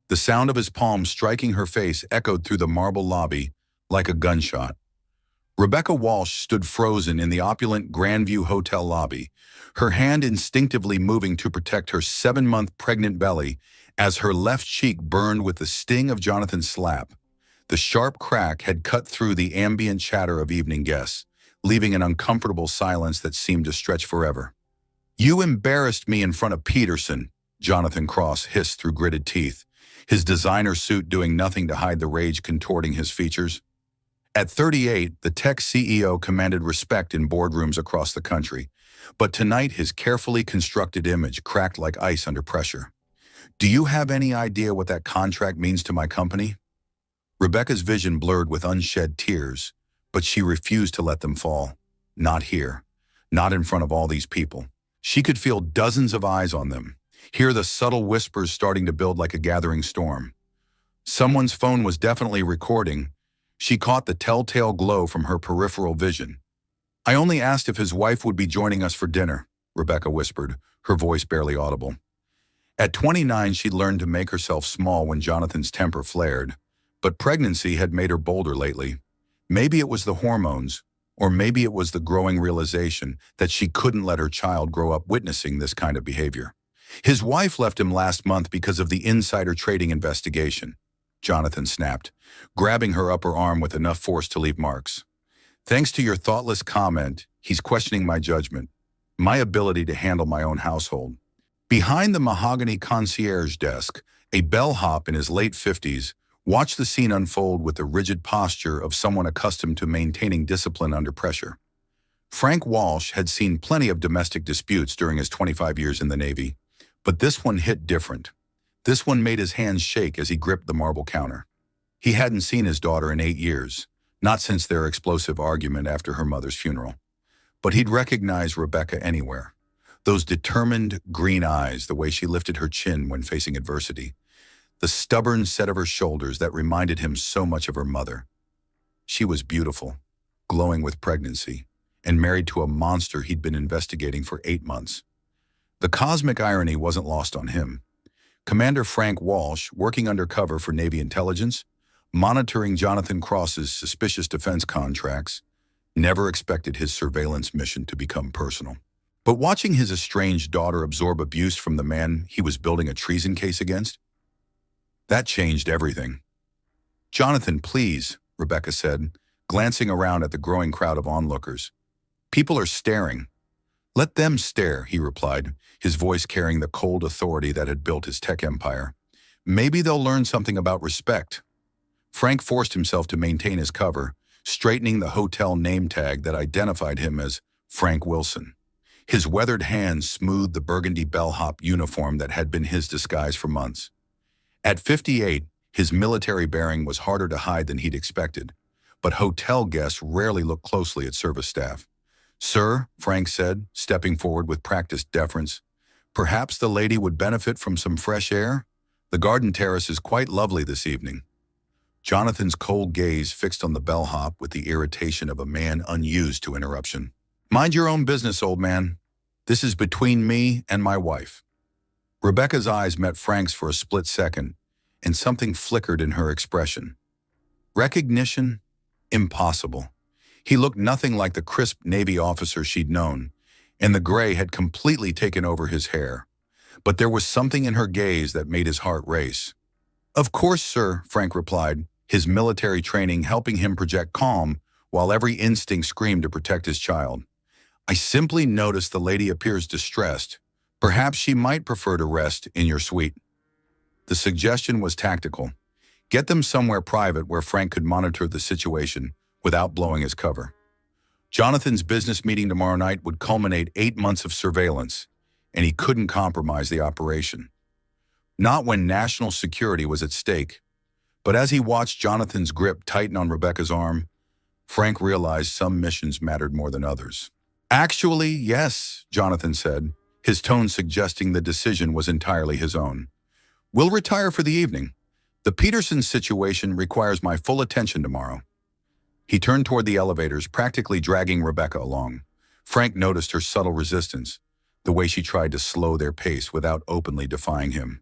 The sound of his palm striking her face echoed through the marble lobby like a gunshot. Rebecca Walsh stood frozen in the opulent Grandview Hotel lobby, her hand instinctively moving to protect her 7-month pregnant belly as her left cheek burned with the sting of Jonathan's slap. The sharp crack had cut through the ambient chatter of evening guests, leaving an uncomfortable silence that seemed to stretch forever. "You embarrassed me in front of Peterson," Jonathan Cross hissed through gritted teeth, his designer suit doing nothing to hide the rage contorting his features. At 38, the tech CEO commanded respect in boardrooms across the country, but tonight his carefully constructed image cracked like ice under pressure. "Do you have any idea what that contract means to my company?" Rebecca's vision blurred with unshed tears, but she refused to let them fall. Not here. Not in front of all these people. She could feel dozens of eyes on them, hear the subtle whispers starting to build like a gathering storm. Someone's phone was definitely recording. She caught the telltale glow from her peripheral vision. "I only asked if his wife would be joining us for dinner," Rebecca whispered, her voice barely audible. At 29, she'd learned to make herself small when Jonathan's temper flared, but pregnancy had made her bolder lately. Maybe it was the hormones, or maybe it was the growing realization that she couldn't let her child grow up witnessing this kind of behavior. "His wife left him last month because of the insider trading investigation," Jonathan snapped, grabbing her upper arm with enough force to leave marks. "Thanks to your thoughtless comment, he's questioning my judgment, my ability to handle my own household." Behind the mahogany concierge desk, a bellhop in his late 50s watched the scene unfold with the rigid posture of someone accustomed to maintaining discipline under pressure. Frank Walsh had seen plenty of domestic disputes during his 25 years in the Navy, but this one hit different. This one made his hands shake as he gripped the marble counter. He hadn't seen his daughter in 8 years, not since their explosive argument after her mother's funeral. But he'd recognize Rebecca anywhere. Those determined green eyes, the way she lifted her chin when facing adversity, the stubborn set of her shoulders that reminded him so much of her mother. She was beautiful, glowing with pregnancy, and married to a monster he'd been investigating for 8 months. The cosmic irony wasn't lost on him. Commander Frank Walsh, working undercover for Navy intelligence, monitoring Jonathan Cross's suspicious defense contracts, never expected his surveillance mission to become personal. But watching his estranged daughter absorb abuse from the man he was building a treason case against, that changed everything. "Jonathan, please," Rebecca said, glancing around at the growing crowd of onlookers. "People are staring." "Let them stare," he replied, his voice carrying the cold authority that had built his tech empire. "Maybe they'll learn something about respect." Frank forced himself to maintain his cover, straightening the hotel name tag that identified him as Frank Wilson. His weathered hands smoothed the burgundy bellhop uniform that had been his disguise for months. At 58, his military bearing was harder to hide than he'd expected, but hotel guests rarely looked closely at service staff. "Sir," Frank said, stepping forward with practiced deference, "perhaps the lady would benefit from some fresh air? The garden terrace is quite lovely this evening." Jonathan's cold gaze fixed on the bellhop with the irritation of a man unused to interruption. "Mind your own business, old man. This is between me and my wife." Rebecca's eyes met Frank's for a split second, and something flickered in her expression. Recognition? Impossible. He looked nothing like the crisp Navy officer she'd known, and the gray had completely taken over his hair. But there was something in her gaze that made his heart race. "Of course, sir," Frank replied, his military training helping him project calm while every instinct screamed to protect his child. "I simply noticed the lady appears distressed. Perhaps she might prefer to rest in your suite." The suggestion was tactical. Get them somewhere private where Frank could monitor the situation without blowing his cover. Jonathan's business meeting tomorrow night would culminate 8 months of surveillance, and he couldn't compromise the operation. Not when national security was at stake. But as he watched Jonathan's grip tighten on Rebecca's arm, Frank realized some missions mattered more than others. "Actually, yes," Jonathan said, his tone suggesting the decision was entirely his own. "We'll retire for the evening. The Peterson situation requires my full attention tomorrow." He turned toward the elevators, practically dragging Rebecca along. Frank noticed her subtle resistance, the way she tried to slow their pace without openly defying him.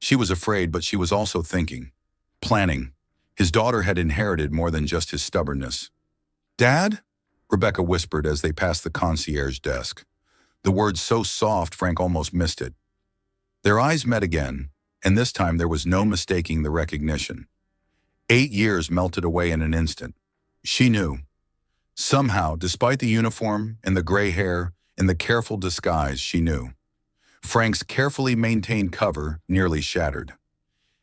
She was afraid, but she was also thinking, planning. His daughter had inherited more than just his stubbornness. "Dad?" Rebecca whispered as they passed the concierge desk. The words so soft Frank almost missed it. Their eyes met again, and this time there was no mistaking the recognition. 8 years melted away in an instant. She knew. Somehow, despite the uniform and the gray hair and the careful disguise, she knew. Frank's carefully maintained cover nearly shattered.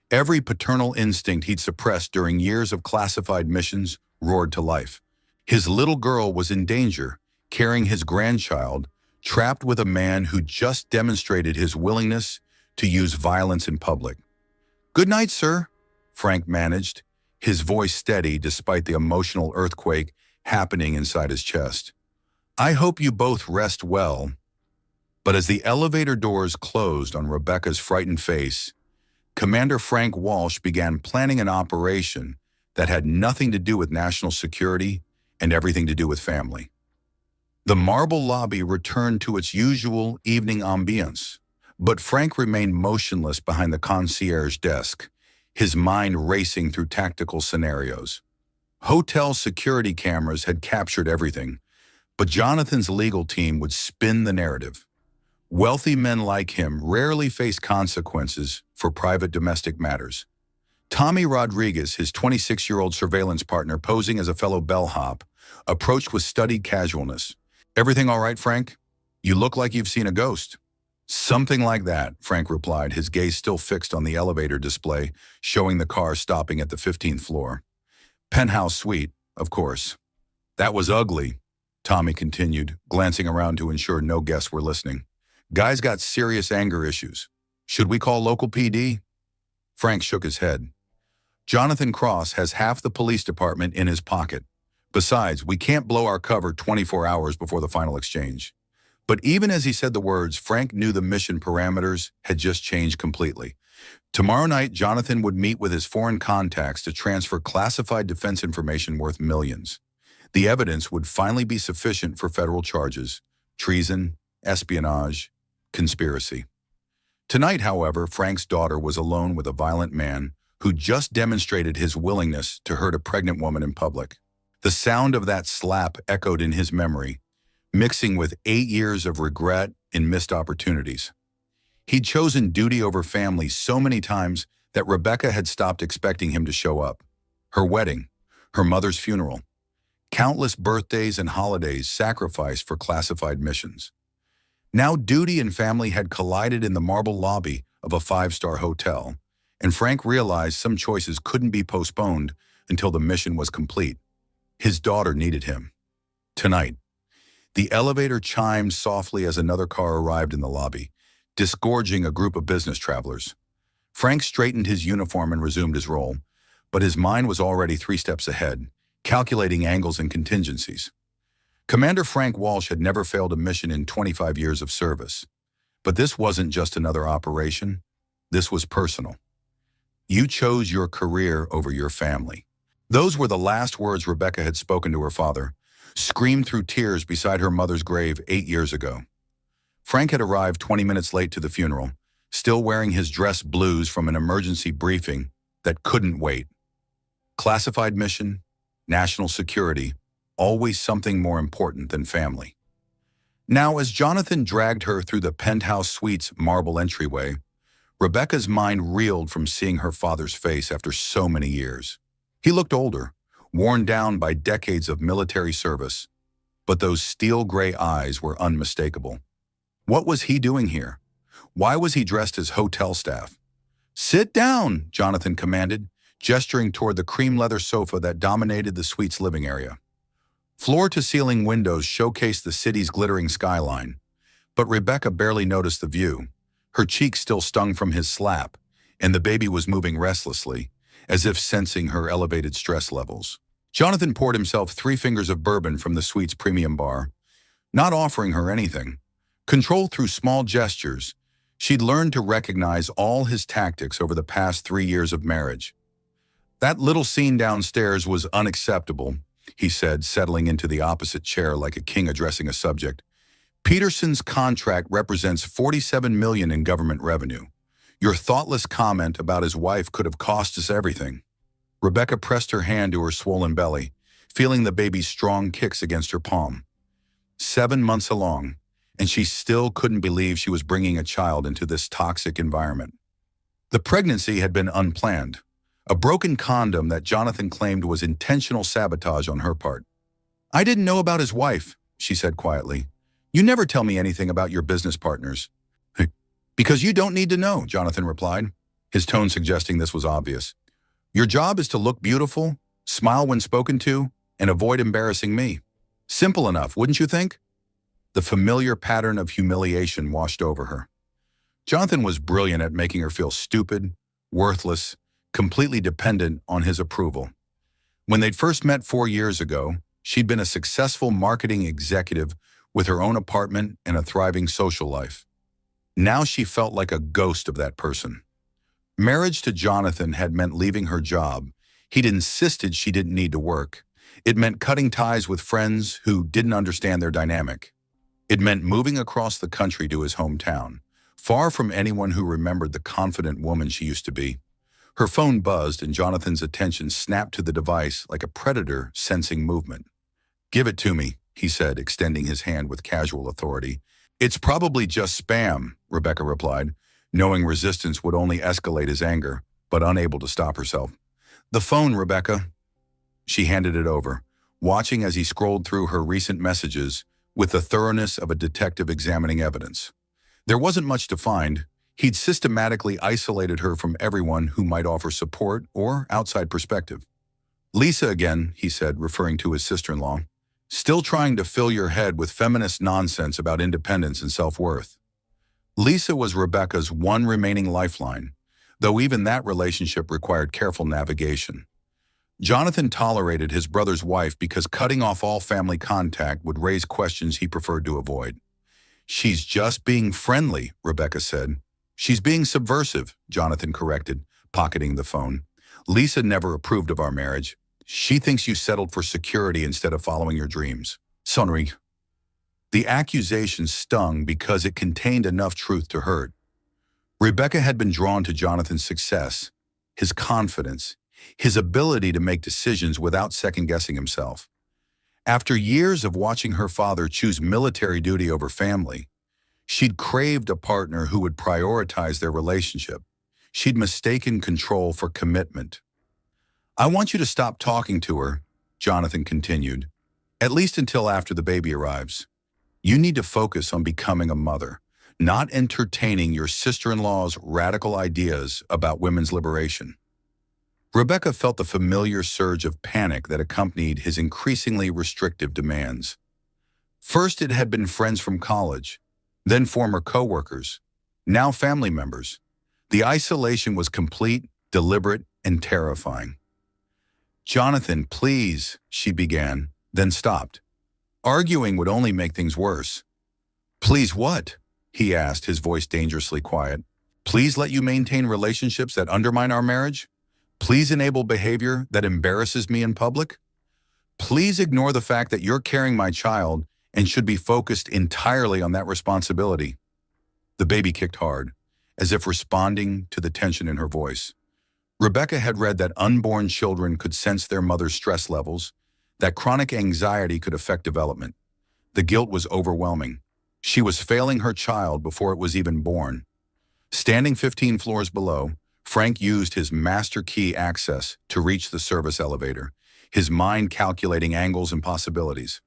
Every paternal instinct he'd suppressed during years of classified missions roared to life. His little girl was in danger, carrying his grandchild, trapped with a man who just demonstrated his willingness to use violence in public. "Good night, sir," Frank managed, his voice steady despite the emotional earthquake happening inside his chest. "I hope you both rest well." But as the elevator doors closed on Rebecca's frightened face, Commander Frank Walsh began planning an operation that had nothing to do with national security and everything to do with family. The marble lobby returned to its usual evening ambience, but Frank remained motionless behind the concierge desk, his mind racing through tactical scenarios. Hotel security cameras had captured everything, but Jonathan's legal team would spin the narrative. Wealthy men like him rarely face consequences for private domestic matters. Tommy Rodriguez, his 26-year-old surveillance partner posing as a fellow bellhop, approached with studied casualness. "Everything all right, Frank? You look like you've seen a ghost." "Something like that," Frank replied, his gaze still fixed on the elevator display, showing the car stopping at the 15th floor. "Penthouse suite, of course." "That was ugly," Tommy continued, glancing around to ensure no guests were listening. "Guy's got serious anger issues. Should we call local PD?" Frank shook his head. "Jonathan Cross has half the police department in his pocket. Besides, we can't blow our cover 24 hours before the final exchange." But even as he said the words, Frank knew the mission parameters had just changed completely. Tomorrow night, Jonathan would meet with his foreign contacts to transfer classified defense information worth millions. The evidence would finally be sufficient for federal charges: treason, espionage, conspiracy. Tonight, however, Frank's daughter was alone with a violent man who just demonstrated his willingness to hurt a pregnant woman in public. The sound of that slap echoed in his memory, mixing with 8 years of regret and missed opportunities. He'd chosen duty over family so many times that Rebecca had stopped expecting him to show up. Her wedding, her mother's funeral, countless birthdays and holidays sacrificed for classified missions. Now duty and family had collided in the marble lobby of a 5-star hotel, and Frank realized some choices couldn't be postponed until the mission was complete. His daughter needed him. Tonight. The elevator chimed softly as another car arrived in the lobby, disgorging a group of business travelers. Frank straightened his uniform and resumed his role, but his mind was already 3 steps ahead, calculating angles and contingencies. Commander Frank Walsh had never failed a mission in 25 years of service. But this wasn't just another operation. This was personal. "You chose your career over your family." Those were the last words Rebecca had spoken to her father, screamed through tears beside her mother's grave 8 years ago. Frank had arrived 20 minutes late to the funeral, still wearing his dress blues from an emergency briefing that couldn't wait. Classified mission, national security, always something more important than family. Now, as Jonathan dragged her through the penthouse suite's marble entryway, Rebecca's mind reeled from seeing her father's face after so many years. He looked older, worn down by decades of military service, but those steel-gray eyes were unmistakable. What was he doing here? Why was he dressed as hotel staff? "Sit down," Jonathan commanded, gesturing toward the cream leather sofa that dominated the suite's living area. Floor-to-ceiling windows showcased the city's glittering skyline, but Rebecca barely noticed the view. Her cheeks still stung from his slap, and the baby was moving restlessly, as if sensing her elevated stress levels. Jonathan poured himself 3 fingers of bourbon from the suite's premium bar, not offering her anything. Controlled through small gestures, she'd learned to recognize all his tactics over the past 3 years of marriage. "That little scene downstairs was unacceptable," he said, settling into the opposite chair like a king addressing a subject. "Peterson's contract represents $47 million in government revenue. Your thoughtless comment about his wife could have cost us everything." Rebecca pressed her hand to her swollen belly, feeling the baby's strong kicks against her palm. 7 months along, and she still couldn't believe she was bringing a child into this toxic environment. The pregnancy had been unplanned, a broken condom that Jonathan claimed was intentional sabotage on her part. "I didn't know about his wife," she said quietly. "You never tell me anything about your business partners." "Because you don't need to know," Jonathan replied, his tone suggesting this was obvious. "Your job is to look beautiful, smile when spoken to, and avoid embarrassing me. Simple enough, wouldn't you think?" The familiar pattern of humiliation washed over her. Jonathan was brilliant at making her feel stupid, worthless, completely dependent on his approval. When they'd first met 4 years ago, she'd been a successful marketing executive with her own apartment and a thriving social life. Now she felt like a ghost of that person. Marriage to Jonathan had meant leaving her job. He'd insisted she didn't need to work. It meant cutting ties with friends who didn't understand their dynamic. It meant moving across the country to his hometown, far from anyone who remembered the confident woman she used to be. Her phone buzzed and Jonathan's attention snapped to the device like a predator sensing movement. "Give it to me," he said, extending his hand with casual authority. "It's probably just spam," Rebecca replied, knowing resistance would only escalate his anger, but unable to stop herself. "The phone, Rebecca." She handed it over, watching as he scrolled through her recent messages with the thoroughness of a detective examining evidence. There wasn't much to find. He'd systematically isolated her from everyone who might offer support or outside perspective. "Lisa again," he said, referring to his sister-in-law. "Still trying to fill your head with feminist nonsense about independence and self-worth." Lisa was Rebecca's one remaining lifeline, though even that relationship required careful navigation. Jonathan tolerated his brother's wife because cutting off all family contact would raise questions he preferred to avoid. "She's just being friendly," Rebecca said. "She's being subversive," Jonathan corrected, pocketing the phone. "Lisa never approved of our marriage. She thinks you settled for security instead of following your dreams." Sonnery. The accusation stung because it contained enough truth to hurt. Rebecca had been drawn to Jonathan's success, his confidence, his ability to make decisions without second-guessing himself. After years of watching her father choose military duty over family, she'd craved a partner who would prioritize their relationship. She'd mistaken control for commitment. "I want you to stop talking to her," Jonathan continued, "at least until after the baby arrives. You need to focus on becoming a mother, not entertaining your sister-in-law's radical ideas about women's liberation." Rebecca felt the familiar surge of panic that accompanied his increasingly restrictive demands. First, it had been friends from college, then former co-workers, now family members. The isolation was complete, deliberate, and terrifying. "Jonathan, please," she began, then stopped. Arguing would only make things worse. "Please what?" he asked, his voice dangerously quiet. "Please let you maintain relationships that undermine our marriage? Please enable behavior that embarrasses me in public? Please ignore the fact that you're carrying my child and should be focused entirely on that responsibility." The baby kicked hard, as if responding to the tension in her voice. Rebecca had read that unborn children could sense their mother's stress levels, that chronic anxiety could affect development. The guilt was overwhelming. She was failing her child before it was even born. Standing 15 floors below, Frank used his master key access to reach the service elevator, his mind calculating angles and possibilities.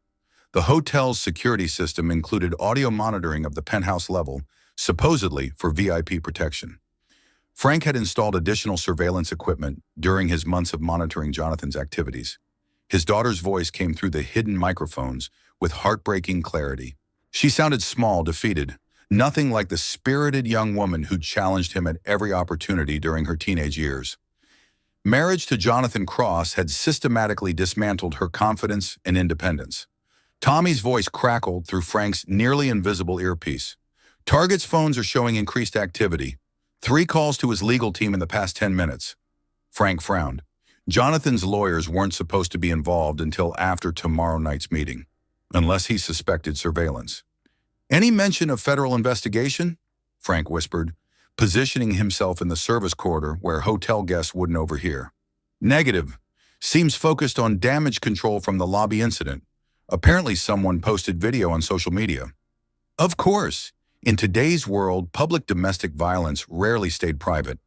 The hotel's security system included audio monitoring of the penthouse level, supposedly for VIP protection. Frank had installed additional surveillance equipment during his months of monitoring Jonathan's activities. His daughter's voice came through the hidden microphones with heartbreaking clarity. She sounded small, defeated, nothing like the spirited young woman who challenged him at every opportunity during her teenage years. Marriage to Jonathan Cross had systematically dismantled her confidence and independence. Tommy's voice crackled through Frank's nearly invisible earpiece. "Target's phones are showing increased activity. 3 calls to his legal team in the past 10 minutes. Frank frowned. Jonathan's lawyers weren't supposed to be involved until after tomorrow night's meeting, unless he suspected surveillance. "Any mention of federal investigation?" Frank whispered. positioning himself in the service corridor where hotel guests wouldn't overhear. Negative. Seems focused on damage control from the lobby incident. Apparently someone posted video on social media. Of course, in today's world, public domestic violence rarely stayed private.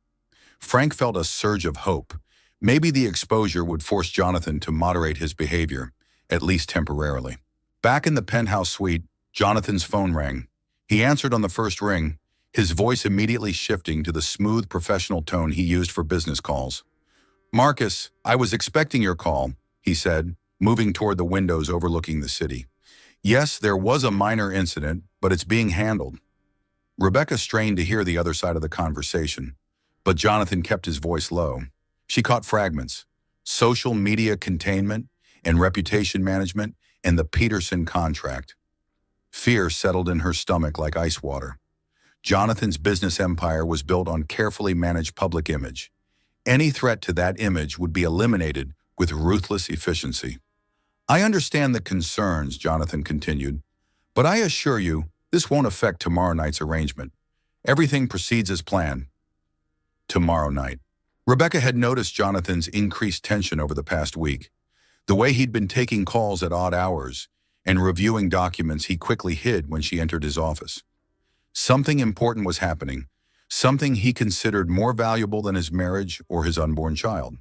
Frank felt a surge of hope. Maybe the exposure would force Jonathan to moderate his behavior, at least temporarily. Back in the penthouse suite, Jonathan's phone rang. He answered on the first ring, his voice immediately shifting to the smooth professional tone he used for business calls. "Marcus, I was expecting your call," he said, moving toward the windows overlooking the city. "Yes, there was a minor incident, but it's being handled." Rebecca strained to hear the other side of the conversation, but Jonathan kept his voice low. She caught fragments: social media containment and reputation management and the Peterson contract. Fear settled in her stomach like ice water. Jonathan's business empire was built on carefully managed public image. Any threat to that image would be eliminated with ruthless efficiency. "I understand the concerns," Jonathan continued, "but I assure you this won't affect tomorrow night's arrangement. Everything proceeds as planned." Tomorrow night. Rebecca had noticed Jonathan's increased tension over the past week. The way he'd been taking calls at odd hours and reviewing documents he quickly hid when she entered his office. Something important was happening, something he considered more valuable than his marriage or his unborn child.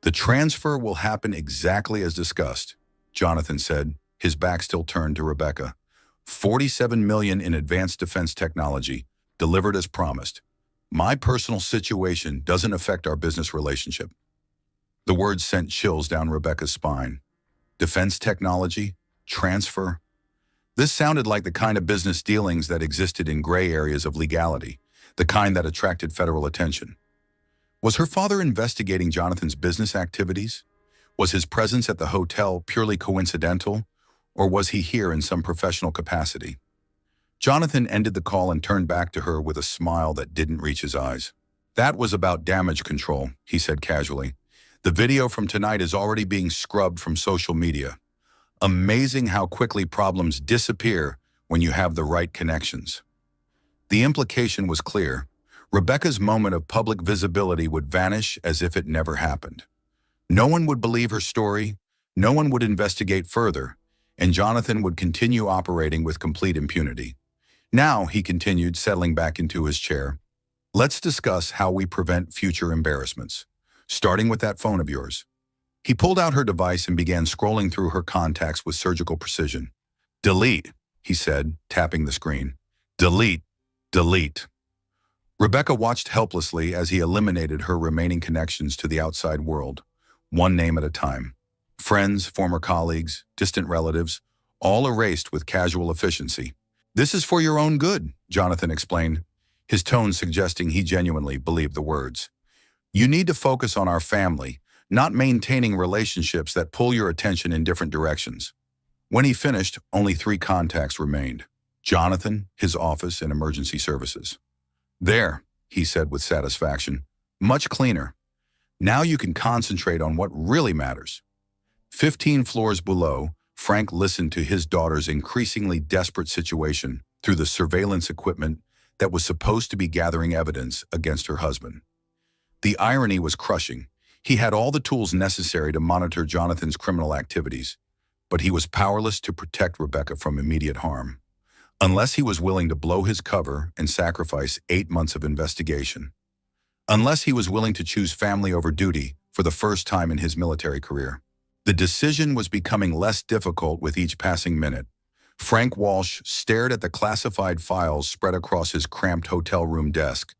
"The transfer will happen exactly as discussed," Jonathan said, his back still turned to Rebecca. $47 million in advanced defense technology, delivered as promised. "My personal situation doesn't affect our business relationship." The words sent chills down Rebecca's spine. Defense technology? Transfer? This sounded like the kind of business dealings that existed in gray areas of legality, the kind that attracted federal attention. Was her father investigating Jonathan's business activities? Was his presence at the hotel purely coincidental, or was he here in some professional capacity? Jonathan ended the call and turned back to her with a smile that didn't reach his eyes. "That was about damage control," he said casually. "The video from tonight is already being scrubbed from social media. Amazing how quickly problems disappear when you have the right connections." The implication was clear. Rebecca's moment of public visibility would vanish as if it never happened. No one would believe her story, no one would investigate further, and Jonathan would continue operating with complete impunity. "Now," he continued, settling back into his chair, "let's discuss how we prevent future embarrassments, starting with that phone of yours." He pulled out her device and began scrolling through her contacts with surgical precision. "Delete," he said, tapping the screen. "Delete, delete." Rebecca watched helplessly as he eliminated her remaining connections to the outside world, one name at a time. Friends, former colleagues, distant relatives, all erased with casual efficiency. "This is for your own good," Jonathan explained, his tone suggesting he genuinely believed the words. "You need to focus on our family, not maintaining relationships that pull your attention in different directions." When he finished, only 3 contacts remained: Jonathan, his office, and emergency services. "There," he said with satisfaction. "Much cleaner. Now you can concentrate on what really matters." 15 floors below, Frank listened to his daughter's increasingly desperate situation through the surveillance equipment that was supposed to be gathering evidence against her husband. The irony was crushing. He had all the tools necessary to monitor Jonathan's criminal activities, but he was powerless to protect Rebecca from immediate harm, unless he was willing to blow his cover and sacrifice 8 months of investigation. Unless he was willing to choose family over duty for the first time in his military career. The decision was becoming less difficult with each passing minute. Frank Walsh stared at the classified files spread across his cramped hotel room desk,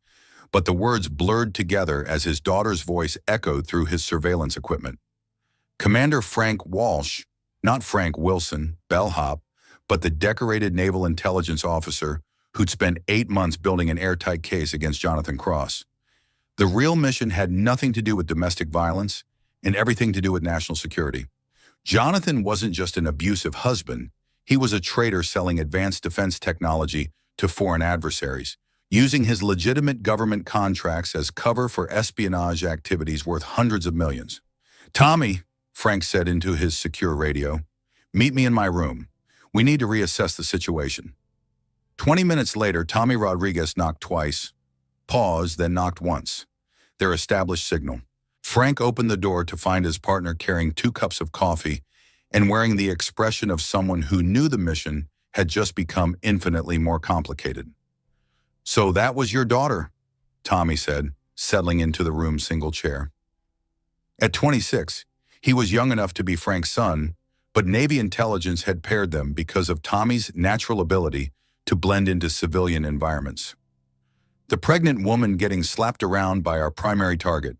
but the words blurred together as his daughter's voice echoed through his surveillance equipment. Commander Frank Walsh, not Frank Wilson, Bellhop, but the decorated naval intelligence officer who'd spent 8 months building an airtight case against Jonathan Cross. The real mission had nothing to do with domestic violence and everything to do with national security. Jonathan wasn't just an abusive husband, he was a traitor selling advanced defense technology to foreign adversaries, using his legitimate government contracts as cover for espionage activities worth hundreds of millions. "Tommy," Frank said into his secure radio, "meet me in my room. We need to reassess the situation." 20 minutes later, Tommy Rodriguez knocked twice. paused, then knocked once. Their established signal. Frank opened the door to find his partner carrying 2 cups of coffee and wearing the expression of someone who knew the mission had just become infinitely more complicated. "So that was your daughter," Tommy said, settling into the room's single chair. At 26, he was young enough to be Frank's son, but Navy intelligence had paired them because of Tommy's natural ability to blend into civilian environments. "The pregnant woman getting slapped around by our primary target."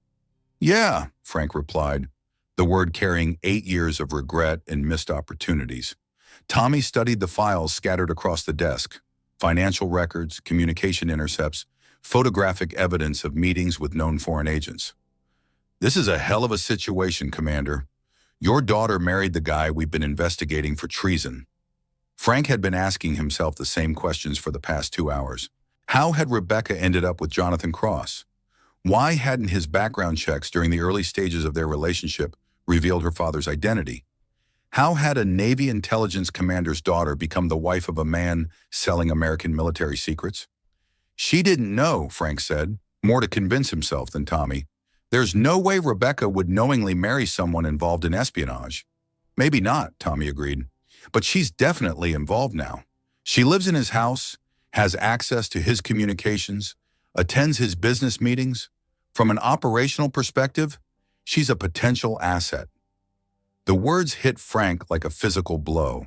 "Yeah," Frank replied, the word carrying 8 years of regret and missed opportunities. Tommy studied the files scattered across the desk: financial records, communication intercepts, photographic evidence of meetings with known foreign agents. "This is a hell of a situation, Commander. Your daughter married the guy we've been investigating for treason." Frank had been asking himself the same questions for the past 2 hours. How had Rebecca ended up with Jonathan Cross? Why hadn't his background checks during the early stages of their relationship revealed her father's identity? How had a Navy intelligence commander's daughter become the wife of a man selling American military secrets? "She didn't know," Frank said, more to convince himself than Tommy. "There's no way Rebecca would knowingly marry someone involved in espionage." "Maybe not," Tommy agreed, "but she's definitely involved now. She lives in his house, has access to his communications, attends his business meetings. From an operational perspective, she's a potential asset." The words hit Frank like a physical blow.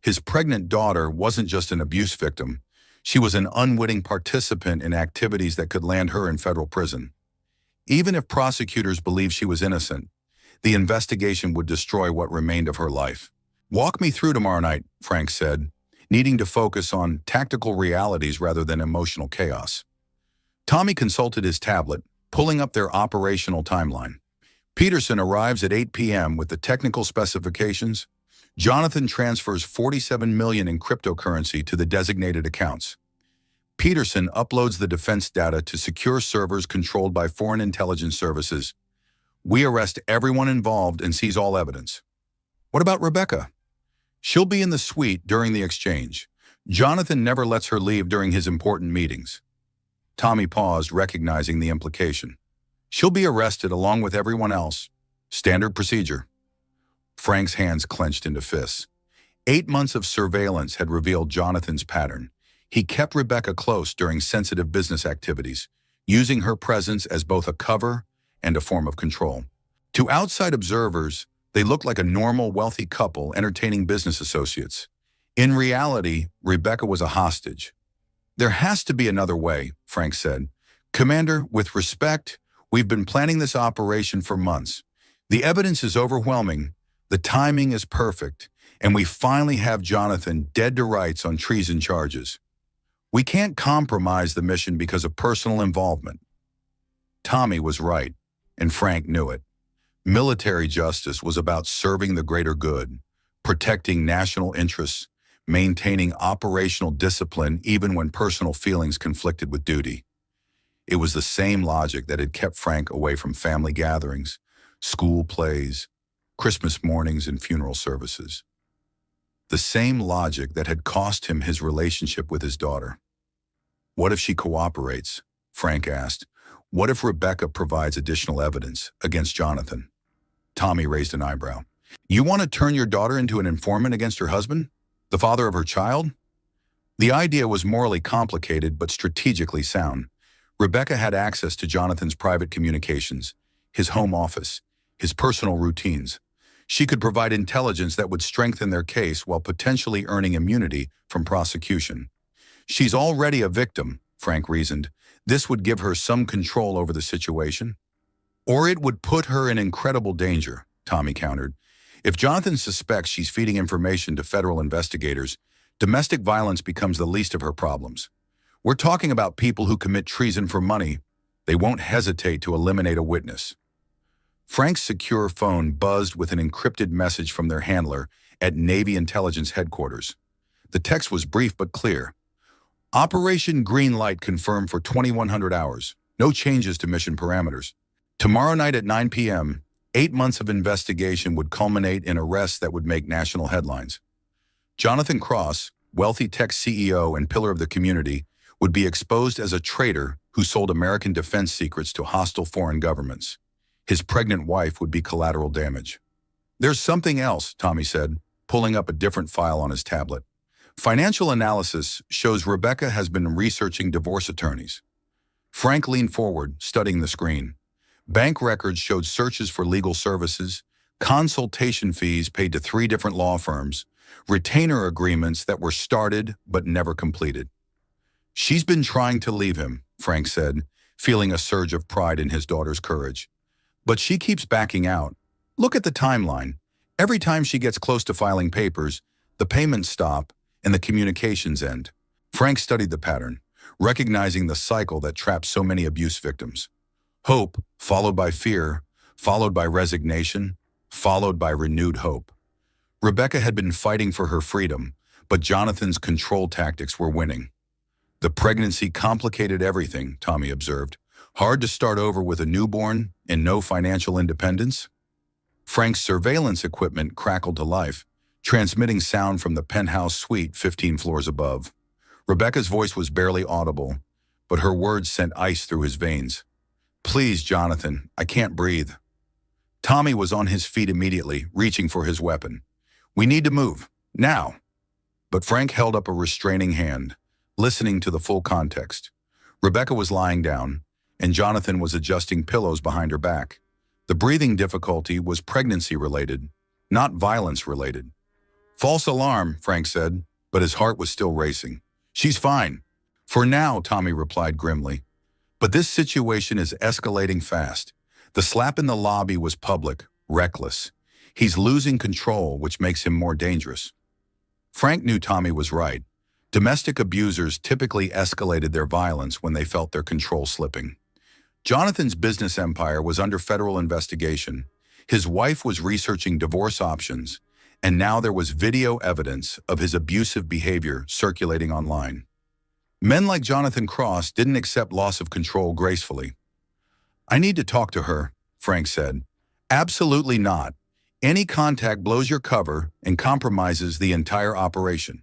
His pregnant daughter wasn't just an abuse victim. She was an unwitting participant in activities that could land her in federal prison. Even if prosecutors believed she was innocent, the investigation would destroy what remained of her life. "Walk me through tomorrow night," Frank said, needing to focus on tactical realities rather than emotional chaos. Tommy consulted his tablet, pulling up their operational timeline. Peterson arrives at 8 p.m. with the technical specifications. Jonathan transfers $47 million in cryptocurrency to the designated accounts. Peterson uploads the defense data to secure servers controlled by foreign intelligence services. We arrest everyone involved and seize all evidence. What about Rebecca? She'll be in the suite during the exchange. Jonathan never lets her leave during his important meetings. Tommy paused, recognizing the implication. She'll be arrested along with everyone else. Standard procedure. Frank's hands clenched into fists. 8 months of surveillance had revealed Jonathan's pattern. He kept Rebecca close during sensitive business activities, using her presence as both a cover and a form of control. To outside observers, they looked like a normal, wealthy couple entertaining business associates. In reality, Rebecca was a hostage. "There has to be another way," Frank said. "Commander, with respect, we've been planning this operation for months. The evidence is overwhelming, the timing is perfect, and we finally have Jonathan dead to rights on treason charges. We can't compromise the mission because of personal involvement." Tommy was right, and Frank knew it. Military justice was about serving the greater good, protecting national interests, maintaining operational discipline even when personal feelings conflicted with duty. It was the same logic that had kept Frank away from family gatherings, school plays, Christmas mornings, and funeral services. The same logic that had cost him his relationship with his daughter. "What if she cooperates?" Frank asked. "What if Rebecca provides additional evidence against Jonathan?" Tommy raised an eyebrow. "You want to turn your daughter into an informant against her husband? The father of her child?" The idea was morally complicated but strategically sound. Rebecca had access to Jonathan's private communications, his home office, his personal routines. She could provide intelligence that would strengthen their case while potentially earning immunity from prosecution. "She's already a victim," Frank reasoned. "This would give her some control over the situation." "Or it would put her in incredible danger," Tommy countered. "If Jonathan suspects she's feeding information to federal investigators, domestic violence becomes the least of her problems. We're talking about people who commit treason for money. They won't hesitate to eliminate a witness." Frank's secure phone buzzed with an encrypted message from their handler at Navy Intelligence Headquarters. The text was brief but clear. "Operation Greenlight confirmed for 2100 hours. No changes to mission parameters. Tomorrow night at 9 p.m., 8 months of investigation would culminate in arrests that would make national headlines. Jonathan Cross, wealthy tech CEO and pillar of the community, would be exposed as a traitor who sold American defense secrets to hostile foreign governments. His pregnant wife would be collateral damage. There's something else, Tommy said, pulling up a different file on his tablet. Financial analysis shows Rebecca has been researching divorce attorneys. Frank leaned forward, studying the screen. Bank records showed searches for legal services, consultation fees paid to 3 different law firms, retainer agreements that were started but never completed. She's been trying to leave him, Frank said, feeling a surge of pride in his daughter's courage. But she keeps backing out. Look at the timeline. Every time she gets close to filing papers, the payments stop and the communications end. Frank studied the pattern, recognizing the cycle that traps so many abuse victims. Hope, followed by fear, followed by resignation, followed by renewed hope. Rebecca had been fighting for her freedom, but Jonathan's control tactics were winning. The pregnancy complicated everything, Tommy observed. Hard to start over with a newborn and no financial independence? Frank's surveillance equipment crackled to life, transmitting sound from the penthouse suite 15 floors above. Rebecca's voice was barely audible, but her words sent ice through his veins. "Please, Jonathan, I can't breathe." Tommy was on his feet immediately, reaching for his weapon. "We need to move, now." But Frank held up a restraining hand, listening to the full context. Rebecca was lying down, and Jonathan was adjusting pillows behind her back. The breathing difficulty was pregnancy-related, not violence-related. "False alarm," Frank said, but his heart was still racing. "She's fine." "For now," Tommy replied grimly. But this situation is escalating fast. The slap in the lobby was public, reckless. He's losing control, which makes him more dangerous. Frank knew Tommy was right. Domestic abusers typically escalated their violence when they felt their control slipping. Jonathan's business empire was under federal investigation. His wife was researching divorce options, and now there was video evidence of his abusive behavior circulating online. Men like Jonathan Cross didn't accept loss of control gracefully. "I need to talk to her," Frank said. "Absolutely not. Any contact blows your cover and compromises the entire operation."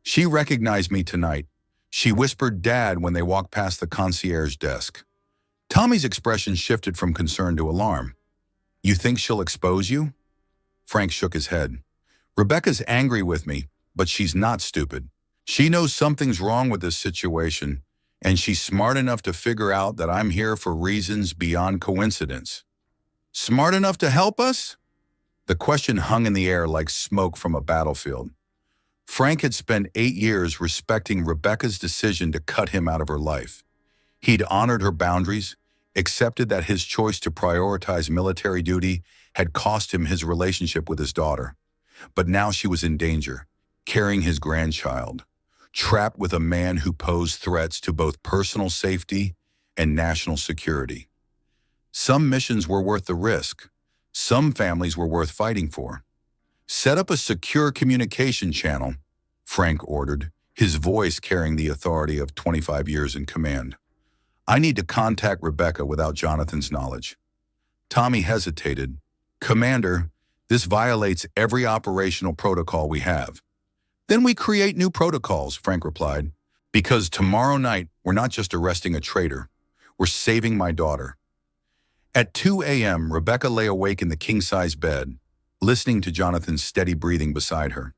"She recognized me tonight. She whispered 'Dad' when they walked past the concierge desk." Tommy's expression shifted from concern to alarm. "You think she'll expose you?" Frank shook his head. "Rebecca's angry with me, but she's not stupid. She knows something's wrong with this situation, and she's smart enough to figure out that I'm here for reasons beyond coincidence." "Smart enough to help us?" The question hung in the air like smoke from a battlefield. Frank had spent 8 years respecting Rebecca's decision to cut him out of her life. He'd honored her boundaries, accepted that his choice to prioritize military duty had cost him his relationship with his daughter. But now she was in danger, carrying his grandchild, trapped with a man who posed threats to both personal safety and national security. Some missions were worth the risk. Some families were worth fighting for. "Set up a secure communication channel," Frank ordered, his voice carrying the authority of 25 years in command. "I need to contact Rebecca without Jonathan's knowledge." Tommy hesitated. "Commander, this violates every operational protocol we have." "Then we create new protocols," Frank replied. "Because tomorrow night, we're not just arresting a traitor. We're saving my daughter." At 2 a.m., Rebecca lay awake in the king-size bed, listening to Jonathan's steady breathing beside her.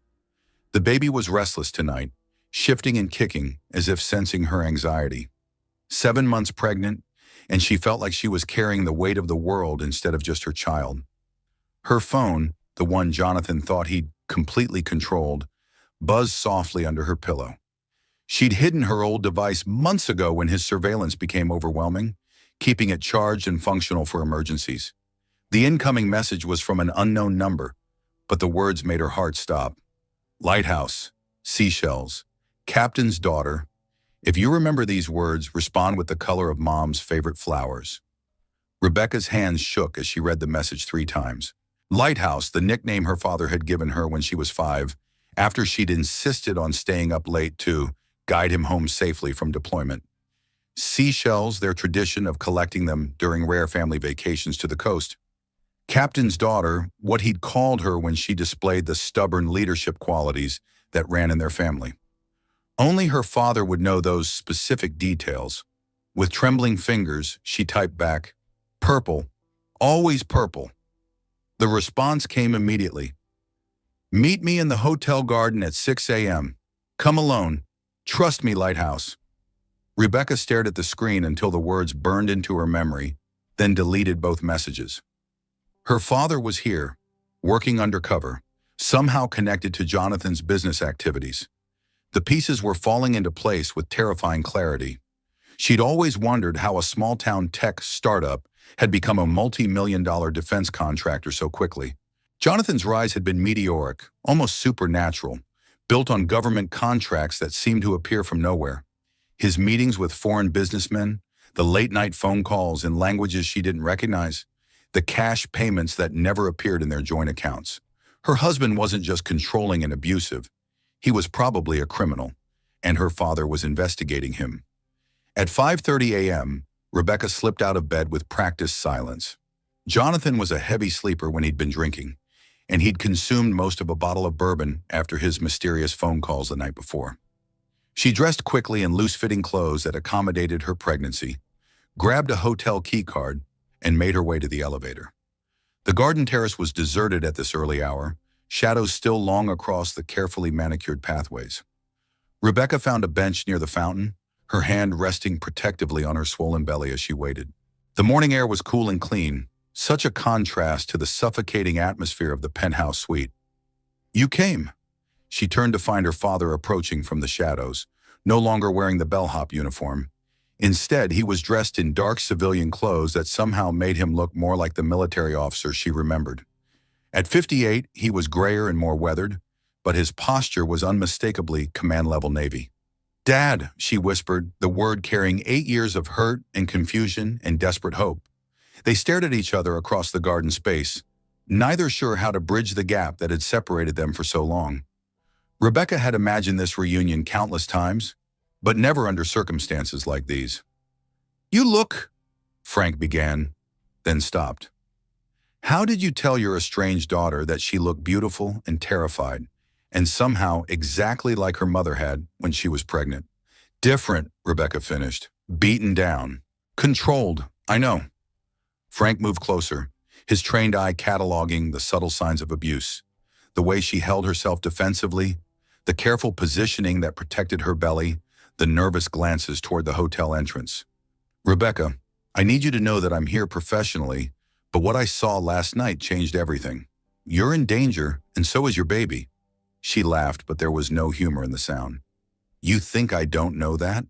The baby was restless tonight, shifting and kicking as if sensing her anxiety. 7 months pregnant, and she felt like she was carrying the weight of the world instead of just her child. Her phone, the one Jonathan thought he'd completely controlled, buzzed softly under her pillow. She'd hidden her old device months ago when his surveillance became overwhelming, keeping it charged and functional for emergencies. The incoming message was from an unknown number, but the words made her heart stop. "Lighthouse, seashells, captain's daughter. If you remember these words, respond with the color of Mom's favorite flowers." Rebecca's hands shook as she read the message 3 times. Lighthouse, the nickname her father had given her when she was 5, after she'd insisted on staying up late to guide him home safely from deployment. Seashells, their tradition of collecting them during rare family vacations to the coast. Captain's daughter, what he'd called her when she displayed the stubborn leadership qualities that ran in their family. Only her father would know those specific details. With trembling fingers, she typed back, "Purple, always purple." The response came immediately. "Meet me in the hotel garden at 6 a.m. Come alone. Trust me, Lighthouse." Rebecca stared at the screen until the words burned into her memory, then deleted both messages. Her father was here, working undercover, somehow connected to Jonathan's business activities. The pieces were falling into place with terrifying clarity. She'd always wondered how a small-town tech startup had become a multi-million-dollar defense contractor so quickly. Jonathan's rise had been meteoric, almost supernatural, built on government contracts that seemed to appear from nowhere. His meetings with foreign businessmen, the late-night phone calls in languages she didn't recognize, the cash payments that never appeared in their joint accounts. Her husband wasn't just controlling and abusive. He was probably a criminal, and her father was investigating him. At 5:30 a.m., Rebecca slipped out of bed with practiced silence. Jonathan was a heavy sleeper when he'd been drinking, and he'd consumed most of a bottle of bourbon after his mysterious phone calls the night before. She dressed quickly in loose-fitting clothes that accommodated her pregnancy, grabbed a hotel key card, and made her way to the elevator. The garden terrace was deserted at this early hour, shadows still long across the carefully manicured pathways. Rebecca found a bench near the fountain, her hand resting protectively on her swollen belly as she waited. The morning air was cool and clean, such a contrast to the suffocating atmosphere of the penthouse suite. "You came." She turned to find her father approaching from the shadows, no longer wearing the Bellhop uniform. Instead, he was dressed in dark civilian clothes that somehow made him look more like the military officer she remembered. At 58, he was grayer and more weathered, but his posture was unmistakably command-level Navy. "Dad," she whispered, the word carrying 8 years of hurt and confusion and desperate hope. They stared at each other across the garden space, neither sure how to bridge the gap that had separated them for so long. Rebecca had imagined this reunion countless times, but never under circumstances like these. "You look," Frank began, then stopped. "How did you tell your estranged daughter that she looked beautiful and terrified, and somehow exactly like her mother had when she was pregnant?" "Different," Rebecca finished. "Beaten down. Controlled, I know." Frank moved closer, his trained eye cataloging the subtle signs of abuse. The way she held herself defensively, the careful positioning that protected her belly, the nervous glances toward the hotel entrance. "Rebecca, I need you to know that I'm here professionally, but what I saw last night changed everything. You're in danger, and so is your baby." She laughed, but there was no humor in the sound. "You think I don't know that?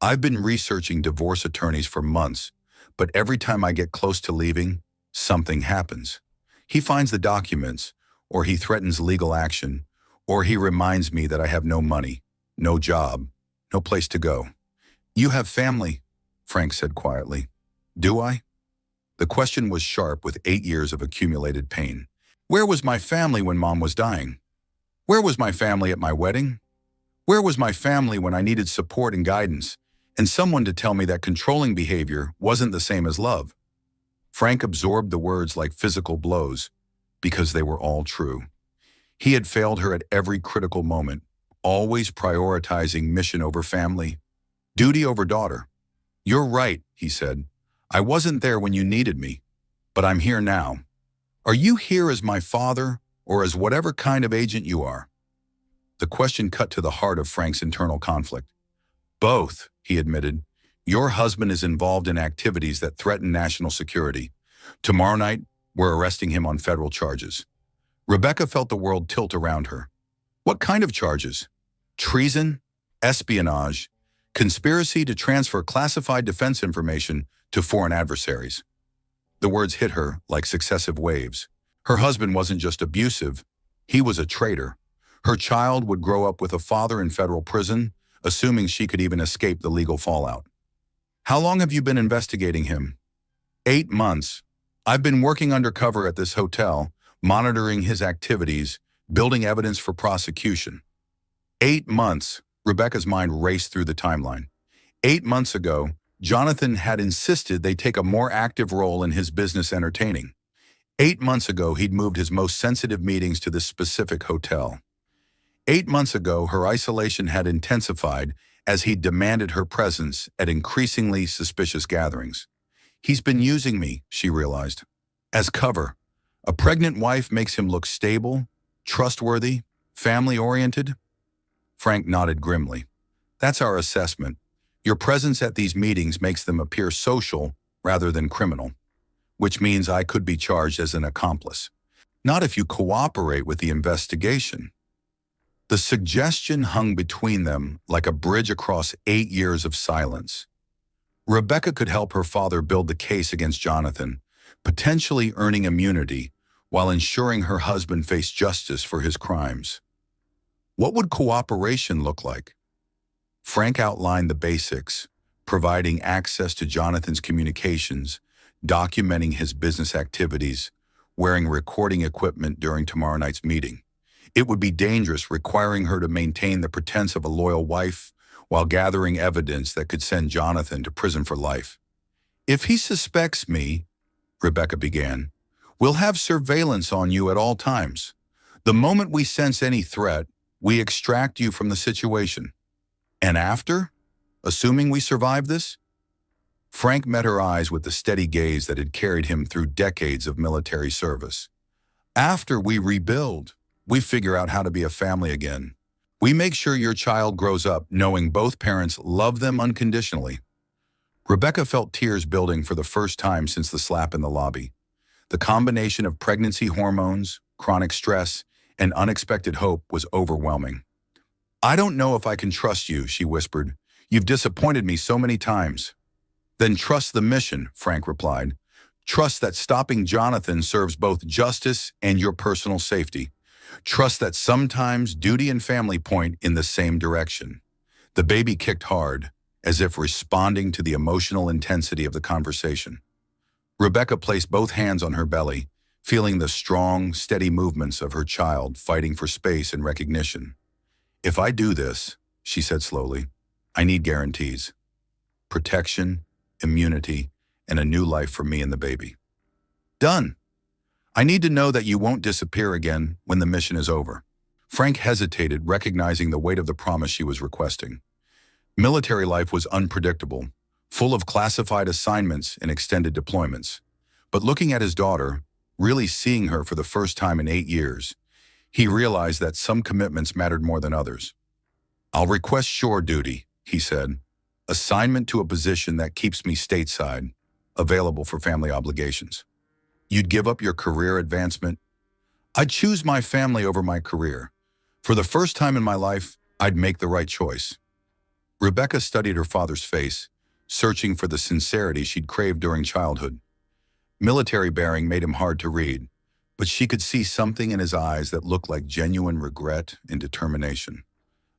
I've been researching divorce attorneys for months, but every time I get close to leaving, something happens. He finds the documents, or he threatens legal action, or he reminds me that I have no money, no job, no place to go." "You have family," Frank said quietly. "Do I?" The question was sharp with 8 years of accumulated pain. "Where was my family when Mom was dying? Where was my family at my wedding? Where was my family when I needed support and guidance, and someone to tell me that controlling behavior wasn't the same as love?" Frank absorbed the words like physical blows, because they were all true. He had failed her at every critical moment, always prioritizing mission over family, duty over daughter. "You're right," he said. "I wasn't there when you needed me, but I'm here now. Are you here as my father, or as whatever kind of agent you are?" The question cut to the heart of Frank's internal conflict. "Both," he admitted. "Your husband is involved in activities that threaten national security. Tomorrow night, we're arresting him on federal charges." Rebecca felt the world tilt around her. What kind of charges? Treason? Espionage? Conspiracy to transfer classified defense information to foreign adversaries? The words hit her like successive waves. Her husband wasn't just abusive, he was a traitor. Her child would grow up with a father in federal prison, assuming she could even escape the legal fallout. "How long have you been investigating him?" 8 months. I've been working undercover at this hotel, monitoring his activities, building evidence for prosecution." 8 months, Rebecca's mind raced through the timeline. 8 months ago, Jonathan had insisted they take a more active role in his business entertaining. 8 months ago, he'd moved his most sensitive meetings to this specific hotel. 8 months ago, her isolation had intensified as he demanded her presence at increasingly suspicious gatherings. He's been using me, she realized, as cover. A pregnant wife makes him look stable, trustworthy, family-oriented. Frank nodded grimly. That's our assessment. Your presence at these meetings makes them appear social rather than criminal, which means I could be charged as an accomplice. Not if you cooperate with the investigation. The suggestion hung between them like a bridge across 8 years of silence. Rebecca could help her father build the case against Jonathan, potentially earning immunity while ensuring her husband faced justice for his crimes. What would cooperation look like? Frank outlined the basics, providing access to Jonathan's communications, documenting his business activities, wearing recording equipment during tomorrow night's meeting. It would be dangerous, requiring her to maintain the pretense of a loyal wife while gathering evidence that could send Jonathan to prison for life. If he suspects me, Rebecca began, we'll have surveillance on you at all times. The moment we sense any threat, we extract you from the situation. And after, assuming we survive this? Frank met her eyes with the steady gaze that had carried him through decades of military service. After we rebuild, we figure out how to be a family again. We make sure your child grows up knowing both parents love them unconditionally. Rebecca felt tears building for the first time since the slap in the lobby. The combination of pregnancy hormones, chronic stress, and unexpected hope was overwhelming. I don't know if I can trust you, she whispered. You've disappointed me so many times. Then trust the mission, Frank replied. Trust that stopping Jonathan serves both justice and your personal safety. Trust that sometimes duty and family point in the same direction. The baby kicked hard, as if responding to the emotional intensity of the conversation. Rebecca placed both hands on her belly, feeling the strong, steady movements of her child fighting for space and recognition. If I do this, she said slowly, I need guarantees. Protection, immunity, and a new life for me and the baby. Done. I need to know that you won't disappear again when the mission is over. Frank hesitated, recognizing the weight of the promise she was requesting. Military life was unpredictable, full of classified assignments and extended deployments. But looking at his daughter, really seeing her for the first time in 8 years, he realized that some commitments mattered more than others. I'll request shore duty, he said, assignment to a position that keeps me stateside, available for family obligations. You'd give up your career advancement? I'd choose my family over my career. For the first time in my life, I'd make the right choice. Rebecca studied her father's face, searching for the sincerity she'd craved during childhood. Military bearing made him hard to read, but she could see something in his eyes that looked like genuine regret and determination.